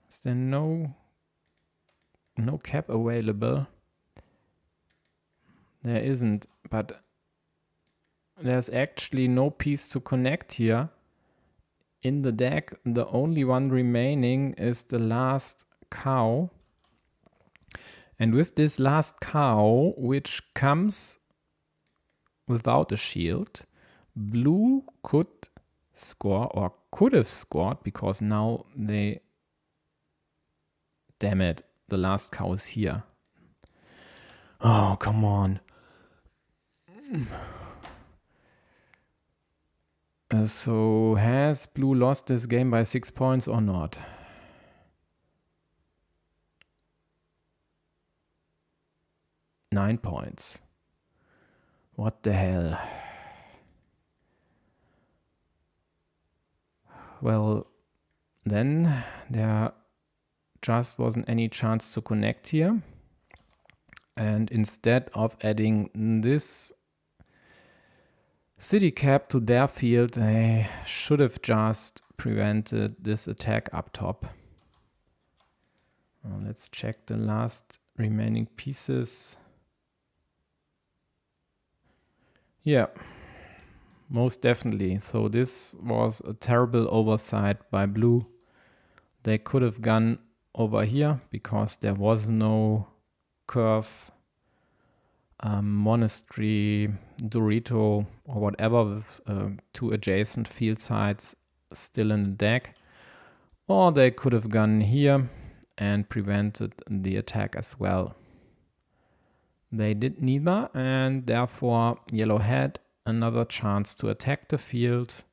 Is there no cap available? There isn't, but there's actually no piece to connect here. In the deck, the only one remaining is the last cow. And with this last cow, which comes without a shield, Blue could score or could have scored, because now they... Damn it, the last cow is here. Oh, come on. So has Blue lost this game by 6 points or not? Nine points. What the hell? Well, then there just wasn't any chance to connect here. And instead of adding this city cap to their field, they should have just prevented this attack up top. Let's check the last remaining pieces. Yeah, most definitely. So this was a terrible oversight by Blue. They could have gone over here because there was no curve, monastery, Dorito, or whatever with 2 adjacent field sites still in the deck. Or they could have gone here and prevented the attack as well. They did neither, and therefore yellow had another chance to attack the field.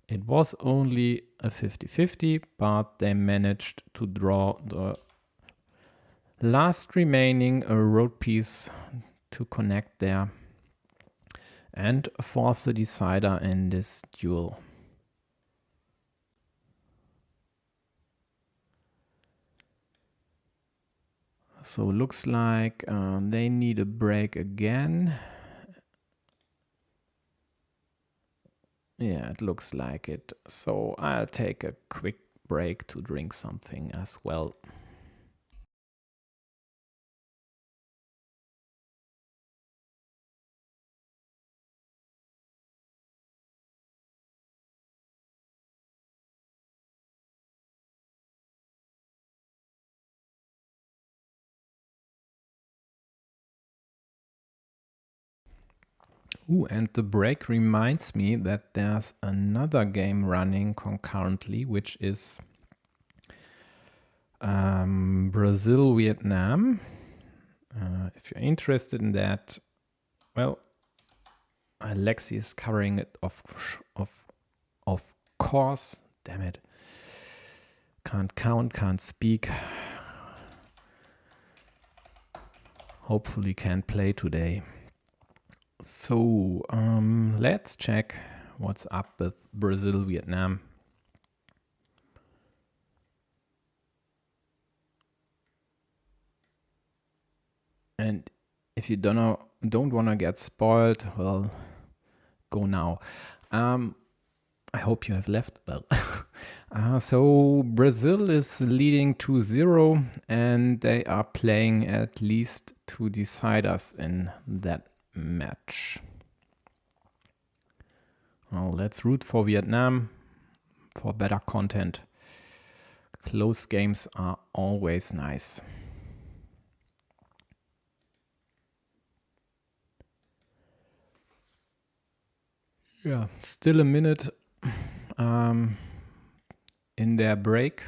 It was only a 50-50, but they managed to draw the last remaining road piece to connect there and force the decider in this duel. So looks like they need a break again. Yeah, it looks like it. So I'll take a quick break to drink something as well. Ooh, and the break reminds me that there's another game running concurrently, which is Brazil, Vietnam. If you're interested in that, well, Alexi is covering it of course. Damn it. Can't count, can't speak. Hopefully can play today. So let's check what's up with Brazil, Vietnam. And if you don't want to get spoiled, well, go now. I hope you have left. Well, so Brazil is leading 2-0, and they are playing at least 2 deciders in that match. Well, let's root for Vietnam for better content. Close games are always nice. Yeah, still a minute in their break.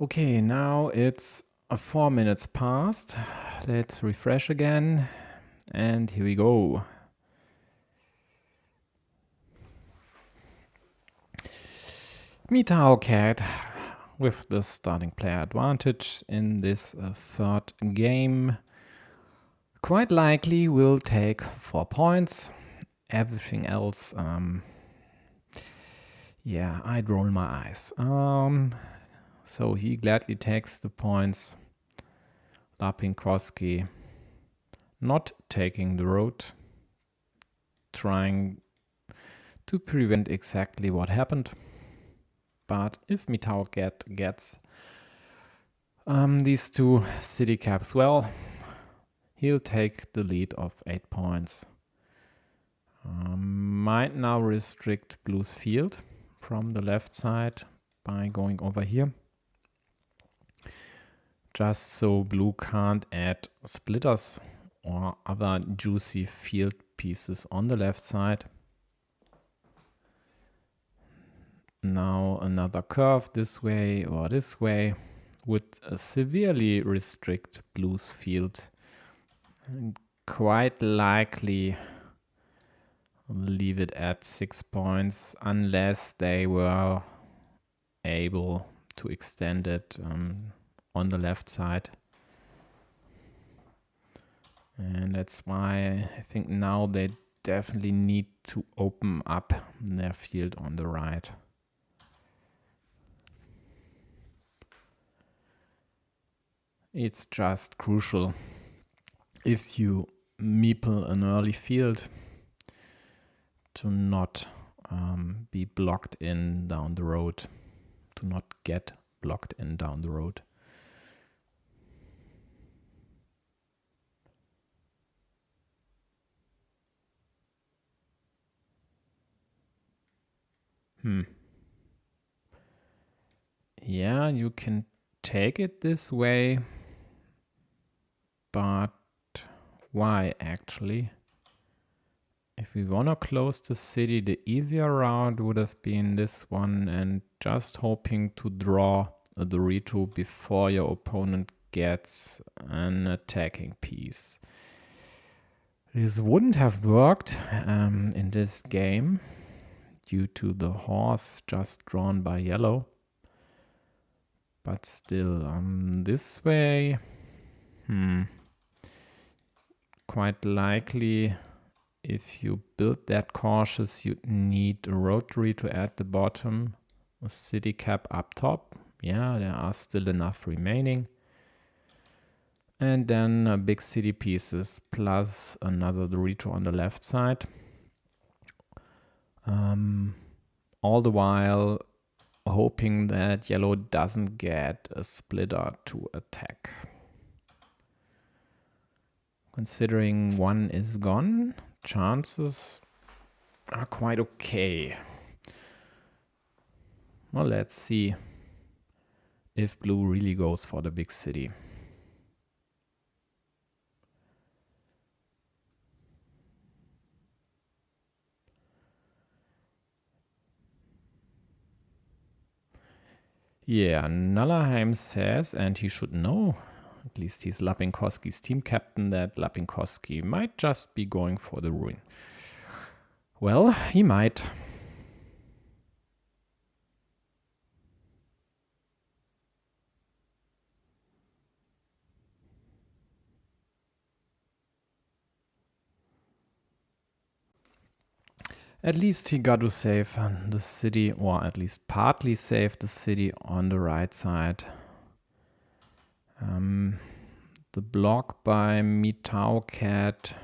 Okay, now it's 4 minutes past. Let's refresh again. And here we go. WTCOC with the starting player advantage in this third game. Quite likely will take 4 points. Everything else, yeah, I'd roll my eyes. So he gladly takes the points. Lapinkoski not taking the road, trying to prevent exactly what happened. But if WTCOC gets these 2 city caps well, he'll take the lead of 8 points. Might now restrict Blue's field from the left side by going over here. Just so Blue can't add splitters or other juicy field pieces on the left side. Now another curve this way or this way would severely restrict Blue's field and quite likely leave it at 6 points unless they were able to extend it on the left side. And that's why I think now they definitely need to open up their field on the right. It's just crucial if you meeple an early field to not be blocked in down the road, to not get blocked in down the road. Yeah, you can take it this way, but why actually? If we want to close the city, the easier route would have been this one and just hoping to draw a Dorito before your opponent gets an attacking piece. This wouldn't have worked in this game due to the horse just drawn by yellow. But still, this way, quite likely, if you build that cautious, you need a rotary to add the bottom, a city cap up top. Yeah, there are still enough remaining. And then big city pieces plus another Dorito on the left side. All the while hoping that yellow doesn't get a splitter to attack. Considering one is gone, chances are quite okay. Well, let's see if blue really goes for the big city. Yeah, Nallerheim says, and he should know, at least he's Lapinkoski's team captain, that Lapinkoski might just be going for the ruin. Well, he might. At least he got to save the city, or at least partly save the city on the right side. The block by MeetCoC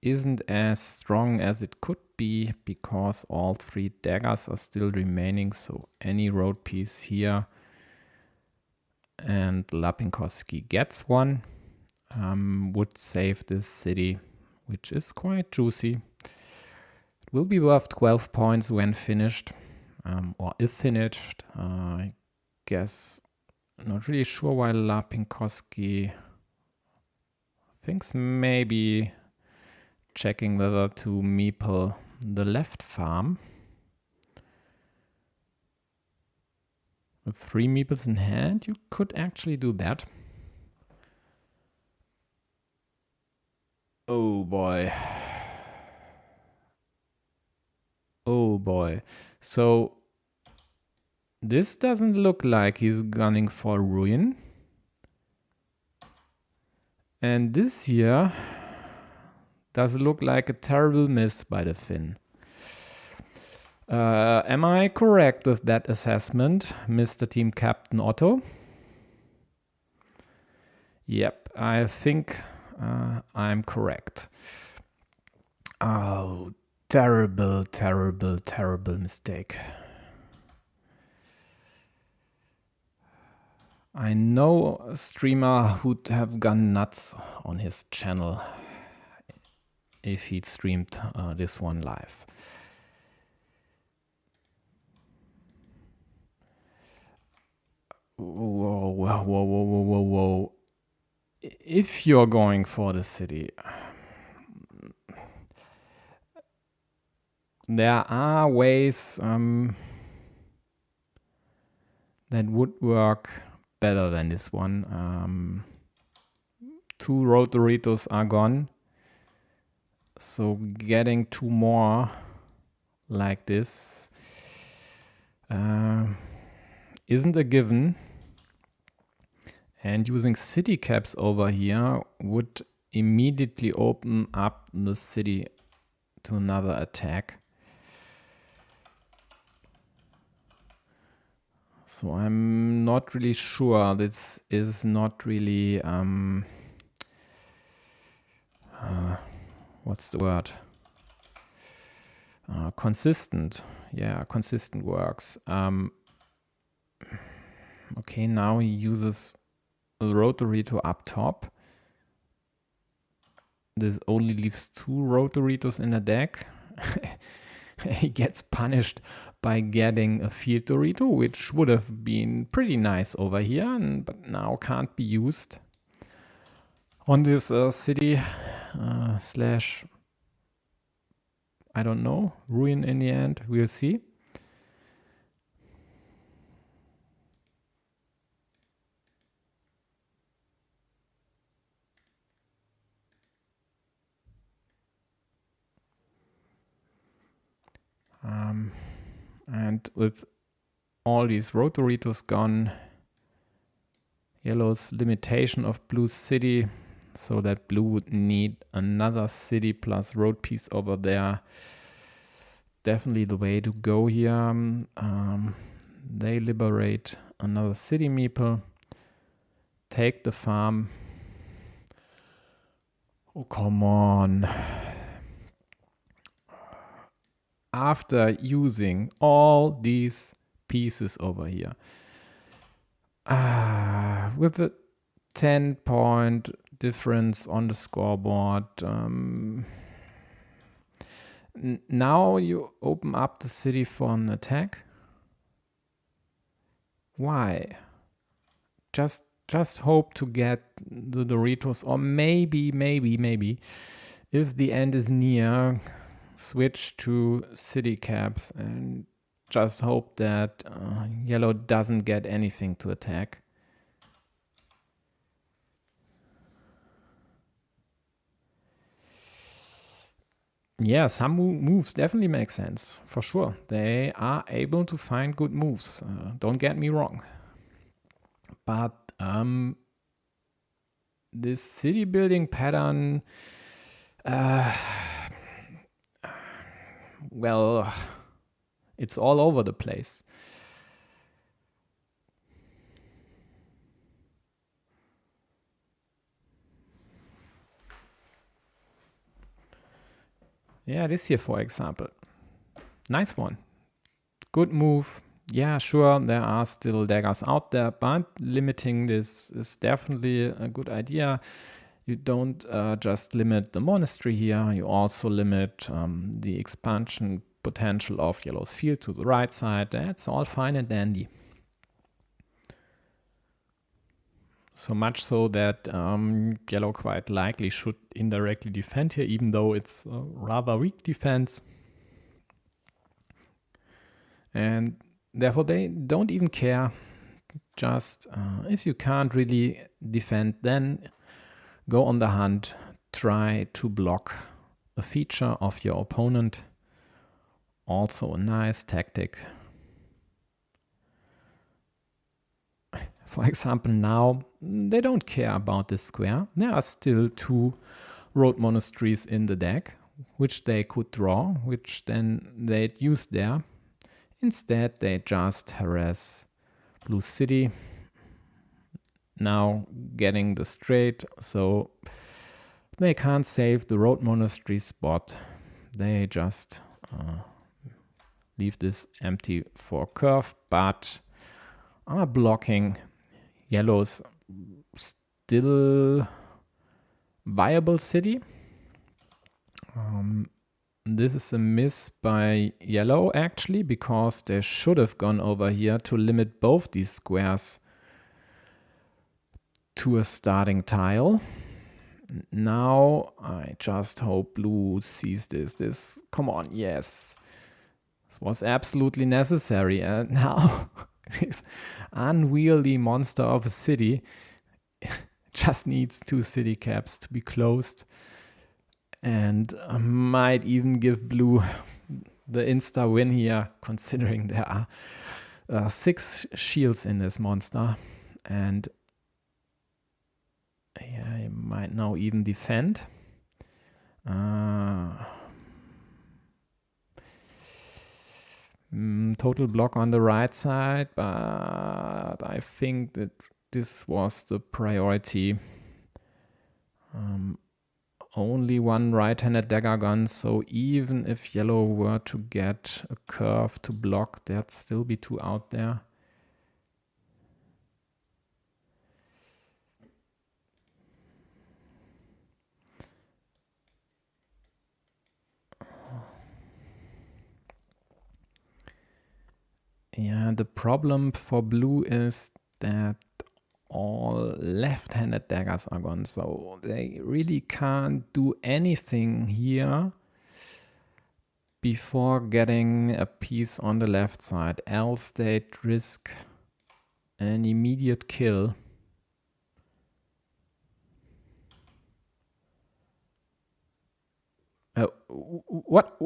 isn't as strong as it could be because all three daggers are still remaining, so any road piece here and Lapinkoski gets one would save this city, which is quite juicy. It will be worth 12 points when finished, or if finished. I guess not really sure why Lapinkoski thinks maybe checking whether to meeple the left farm. With 3 meeples in hand, you could actually do that. Oh boy. Oh boy. So this doesn't look like he's gunning for ruin. And this here does look like a terrible miss by the Finn. Am I correct with that assessment, Mr. Team Captain Otto? Yep, I think I'm correct. Oh, terrible, terrible, terrible mistake. I know a streamer who'd have gone nuts on his channel if he'd streamed this one live. Whoa, whoa, whoa, whoa, whoa, whoa, whoa. If you're going for the city, there are ways that would work better than this one. 2 Rotoritos are gone. So getting 2 more like this isn't a given. And using city caps over here would immediately open up the city to another attack. So I'm not really sure. This is not really, what's the word? Consistent. Yeah, consistent works. Okay, now he uses a Rotorito up top. This only leaves 2 Rotoritos in the deck. He gets punished by getting a Field Dorito, which would have been pretty nice over here, but now can't be used on this city slash, I don't know, ruin in the end. We'll see. And with all these Rotoritos gone, yellow's limitation of blue's city, so that blue would need another city plus road piece over there. Definitely the way to go here. They liberate another city meeple, take the farm. Oh, come on. after using all these pieces over here. With a 10-point difference on the scoreboard. Now you open up the city for an attack. Why? Just hope to get the Doritos, or maybe, if the end is near, switch to city caps and just hope that yellow doesn't get anything to attack. Yeah, some moves definitely make sense, for sure. They are able to find good moves, don't get me wrong. But this city building pattern, well, it's all over the place. Yeah, this here, for example. Nice one. Good move. Yeah, sure, there are still daggers out there, but limiting this is definitely a good idea. You don't just limit the monastery here, you also limit the expansion potential of yellow's field to the right side. That's all fine and dandy. So much so that yellow quite likely should indirectly defend here, even though it's a rather weak defense. And therefore they don't even care. Just if you can't really defend, then go on the hunt, try to block a feature of your opponent. Also a nice tactic. For example, now they don't care about this square. There are still 2 road monasteries in the deck, which they could draw, which then they'd use there. Instead, they just harass blue city. Now getting the straight, so they can't save the road monastery spot. They just leave this empty for curve, but are blocking yellow's still viable city. This is a miss by yellow actually, because they should have gone over here to limit both these squares to a starting tile. Now I just hope blue sees this. Come on, yes. This was absolutely necessary, and now this unwieldy monster of a city just needs 2 city caps to be closed, and might even give blue the insta win here, considering there are 6 shields in this monster, and yeah, he might now even defend. Total block on the right side, but I think that this was the priority. Only 1 right-handed dagger gun, so even if yellow were to get a curve to block, there'd still be 2 out there. Yeah, the problem for blue is that all left-handed daggers are gone, so they really can't do anything here before getting a piece on the left side, else they'd risk an immediate kill. What?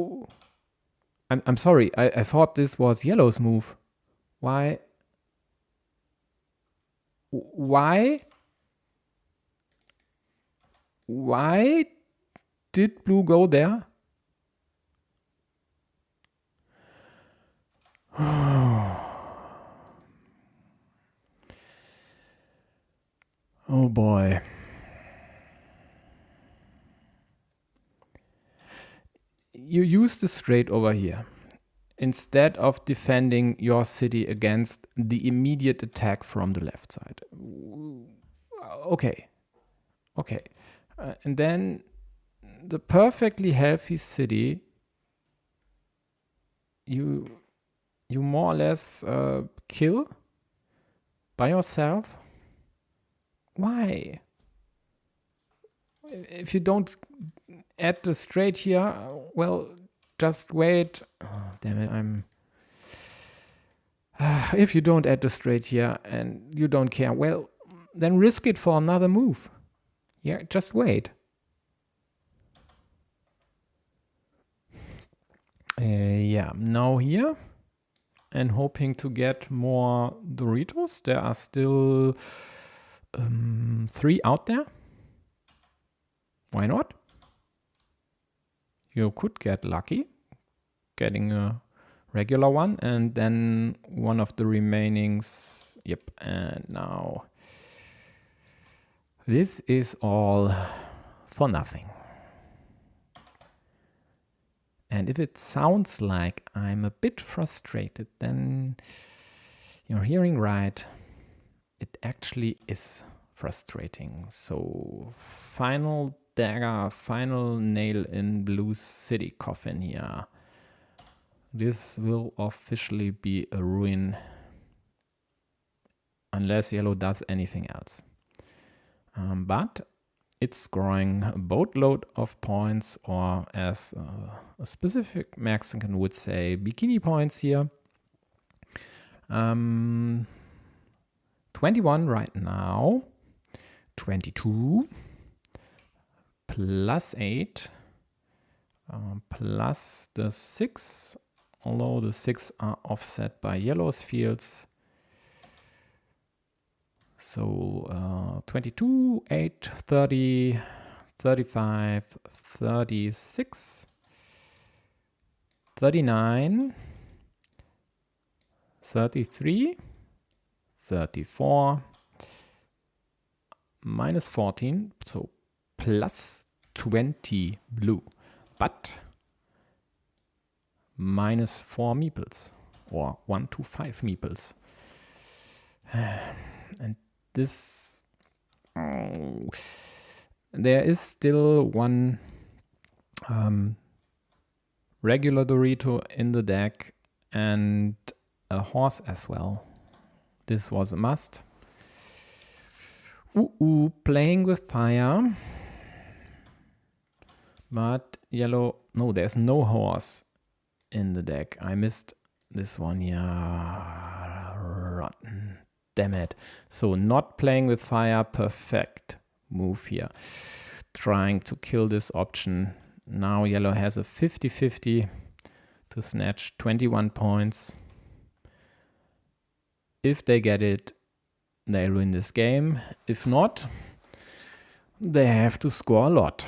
I'm sorry, I thought this was yellow's move. Why? Why did blue go there? Oh boy. You use the straight over here. instead of defending your city against the immediate attack from the left side. Okay. And then the perfectly healthy city, you more or less kill by yourself. Why? If you don't add the straight here, well, just wait. Oh, damn it, if you don't add the straight here and you don't care, well, then risk it for another move. Yeah, just wait. Yeah, now here. And hoping to get more Doritos. There are still 3 out there. Why not? You could get lucky getting a regular one and then one of the remainings. Yep, and now this is all for nothing. And if it sounds like I'm a bit frustrated, then you're hearing right. It actually is frustrating. So final dagger, final nail in blue city coffin here. This will officially be a ruin unless yellow does anything else. But it's scoring a boatload of points, or as a specific Mexican would say, bikini points here. 21 right now. 22 plus 8 plus the 6, although the 6 are offset by yellow's fields. So 22, 8, 30, 35, 36, 39, 33, 34, minus 14, so plus 20 blue, but minus 4 meeples, or 1 to 5 meeples. And this, there is still one regular Dorito in the deck and a horse as well. This was a must. Playing with fire. But yellow, no, there's no horse in the deck. I missed this one here. Rotten. Damn it. So not playing with fire, perfect move here. Trying to kill this option. Now yellow has a 50-50 to snatch 21 points. If they get it, they'll win this game. If not, they have to score a lot.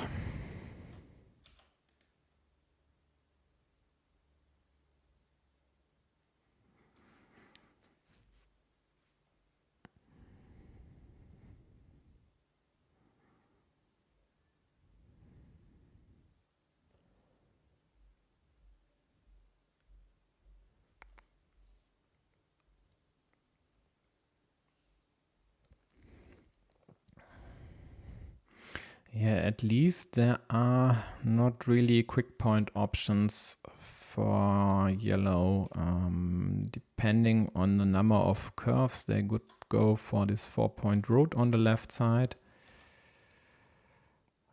Yeah, at least there are not really quick point options for yellow. Depending on the number of curves, they could go for this 4-point road on the left side.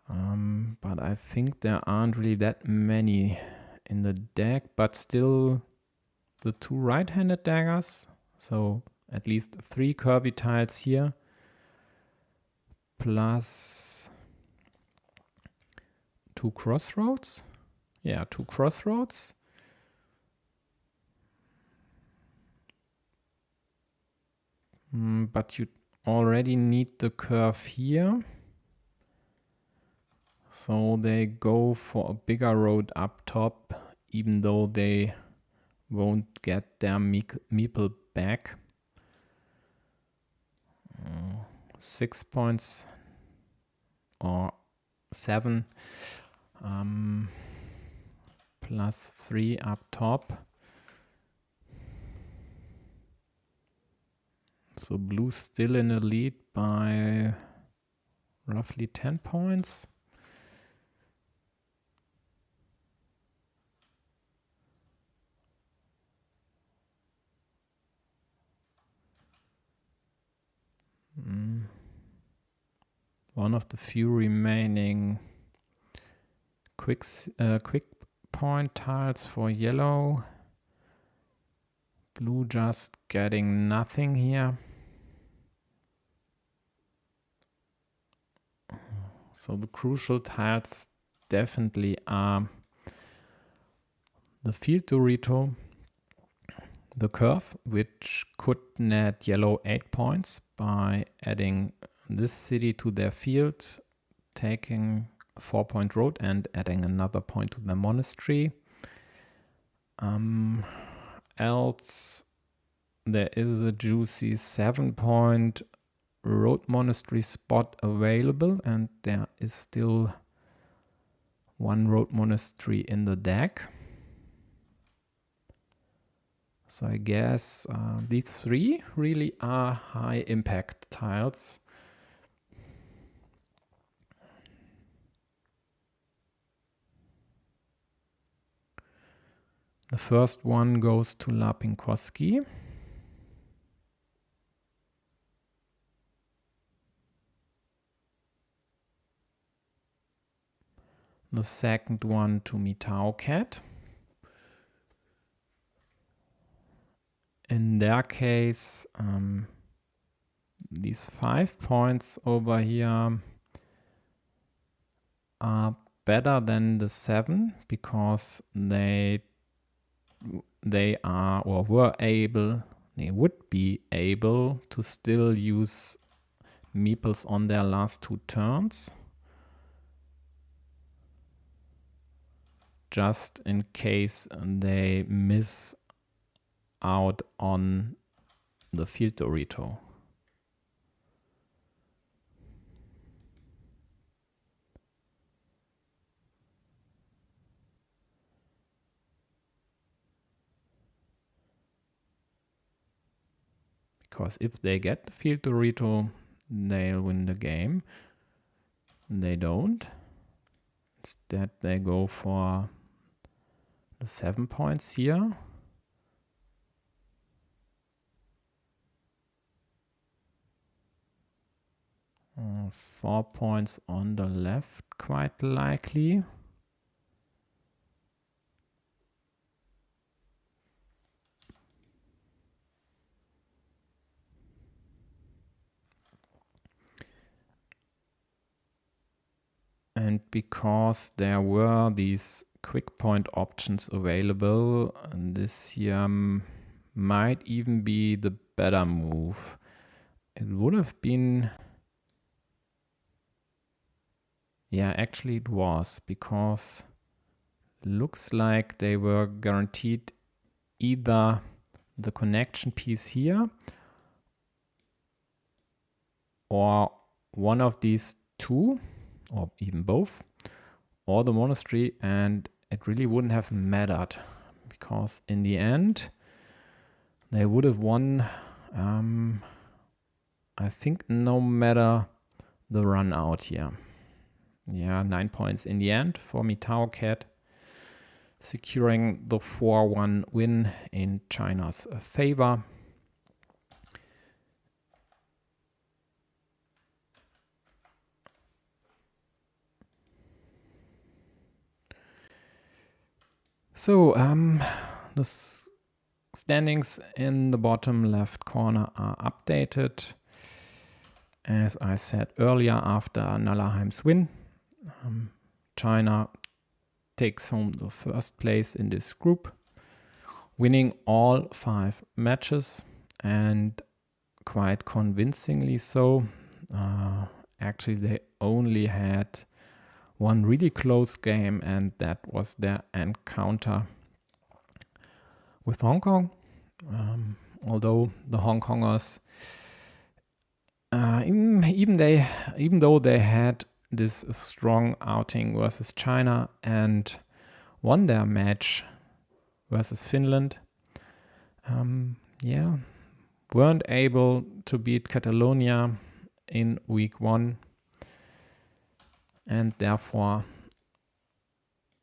But I think there aren't really that many in the deck, but still the 2 right-handed daggers. So at least 3 curvy tiles here. Plus 2 crossroads. Yeah, 2 crossroads. But you already need the curve here. So they go for a bigger road up top, even though they won't get their meeple back. 6 points or 7. Plus 3 up top. So blue still in the lead by roughly 10 points. One of the few remaining quick point tiles for yellow. Blue just getting nothing here. So the crucial tiles definitely are the field Dorito, the curve, which could net yellow 8 points by adding this city to their field, taking a 4-point road and adding another point to the monastery. Else there is a juicy 7-point road monastery spot available, and there is still one road monastery in the deck. So I guess these three really are high impact tiles. The first one goes to Lapinkoski. The second one to Mitaucat. In their case, these 5 points over here are better than the 7 because they are or were able, they would be able to still use meeples on their last 2 turns, just in case they miss out on the field Dorito. Because if they get the field Dorito, they'll win the game. They don't. Instead, they go for the 7 points here. Uh, 4 points on the left, quite likely. And because there were these quick point options available, this here might even be the better move. It would have been... Yeah, actually it was, because looks like they were guaranteed either the connection piece here or one of these two, or even both, or the monastery, and it really wouldn't have mattered because in the end they would have won, I think, no matter the run out here. Yeah, 9 points in the end for Mitaucat, securing the 4-1 win in China's favor. So, the standings in the bottom left corner are updated. As I said earlier, after Nallerheim's win, China takes home the first place in this group, winning all 5 matches, and quite convincingly so. Actually, they only had one really close game, and that was their encounter with Hong Kong. Although the Hong Kongers, even though they had this strong outing versus China and won their match versus Finland, yeah, weren't able to beat Catalonia in week 1 and therefore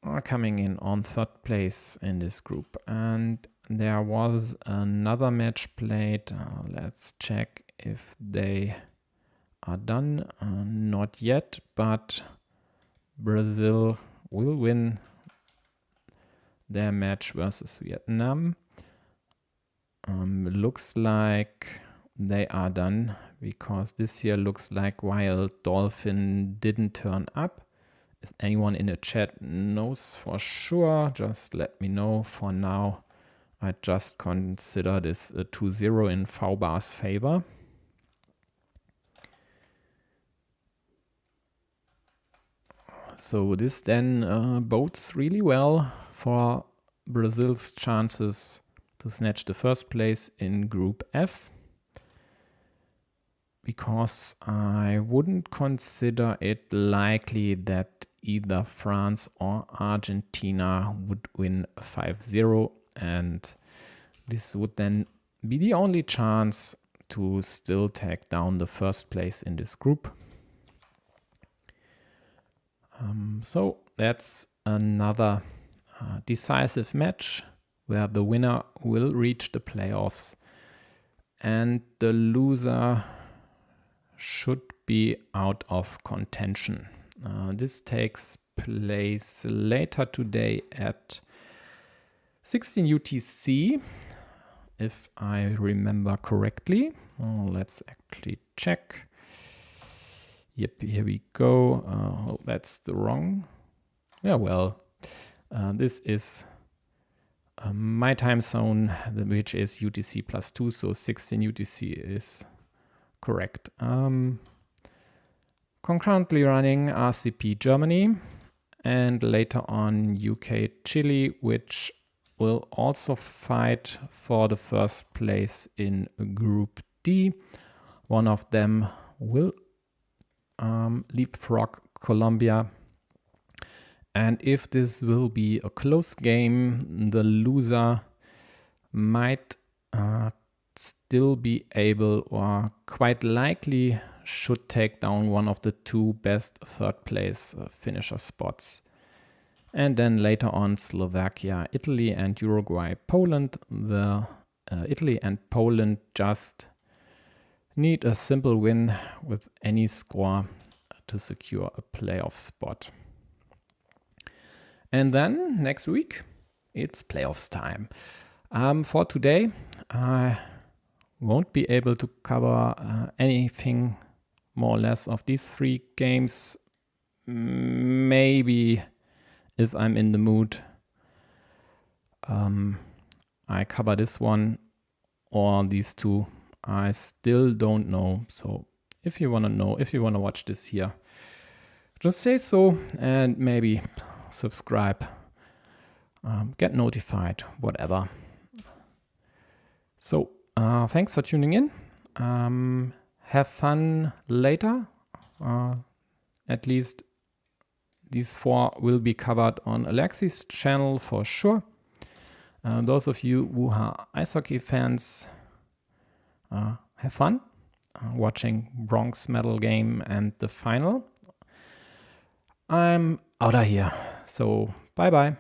are coming in on 3rd place in this group. And there was another match played. Let's check if they are done. Not yet, but Brazil will win their match versus Vietnam. Looks like they are done because this year looks like Wild Dolphin didn't turn up. If anyone in the chat knows for sure, just let me know. For now, I just consider this a 2-0 in V-Bar's favor. So this then bodes really well for Brazil's chances to snatch the 1st place in Group F, because I wouldn't consider it likely that either France or Argentina would win 5-0, and this would then be the only chance to still take down the 1st place in this group. So that's another decisive match where the winner will reach the playoffs and the loser should be out of contention. This takes place later today at 16 UTC, if I remember correctly. Let's actually check. Yep, here we go. Oh, that's the wrong. Yeah, well, this is my time zone, which is UTC +2, so 16 UTC is correct. Concurrently running RCP Germany and later on UK Chile, which will also fight for the 1st place in Group D. One of them will leapfrog Colombia. And if this will be a close game, the loser might still be able, or quite likely should take down one of the 2 best 3rd place finisher spots. And then later on Slovakia, Italy and Uruguay, Poland. The Italy and Poland just need a simple win with any score to secure a playoff spot. And then next week, it's playoffs time. For today, I won't be able to cover anything more or less of these 3 games. Maybe if I'm in the mood, I cover this one or these 2. I still don't know. So if you want to know, if you want to watch this here, just say so and maybe subscribe, get notified, whatever. So thanks for tuning in. Have fun later. At least these 4 will be covered on Alexi's channel for sure. Those of you who are ice hockey fans, have fun watching Bronx medal game and the final. I'm out of here. So bye bye.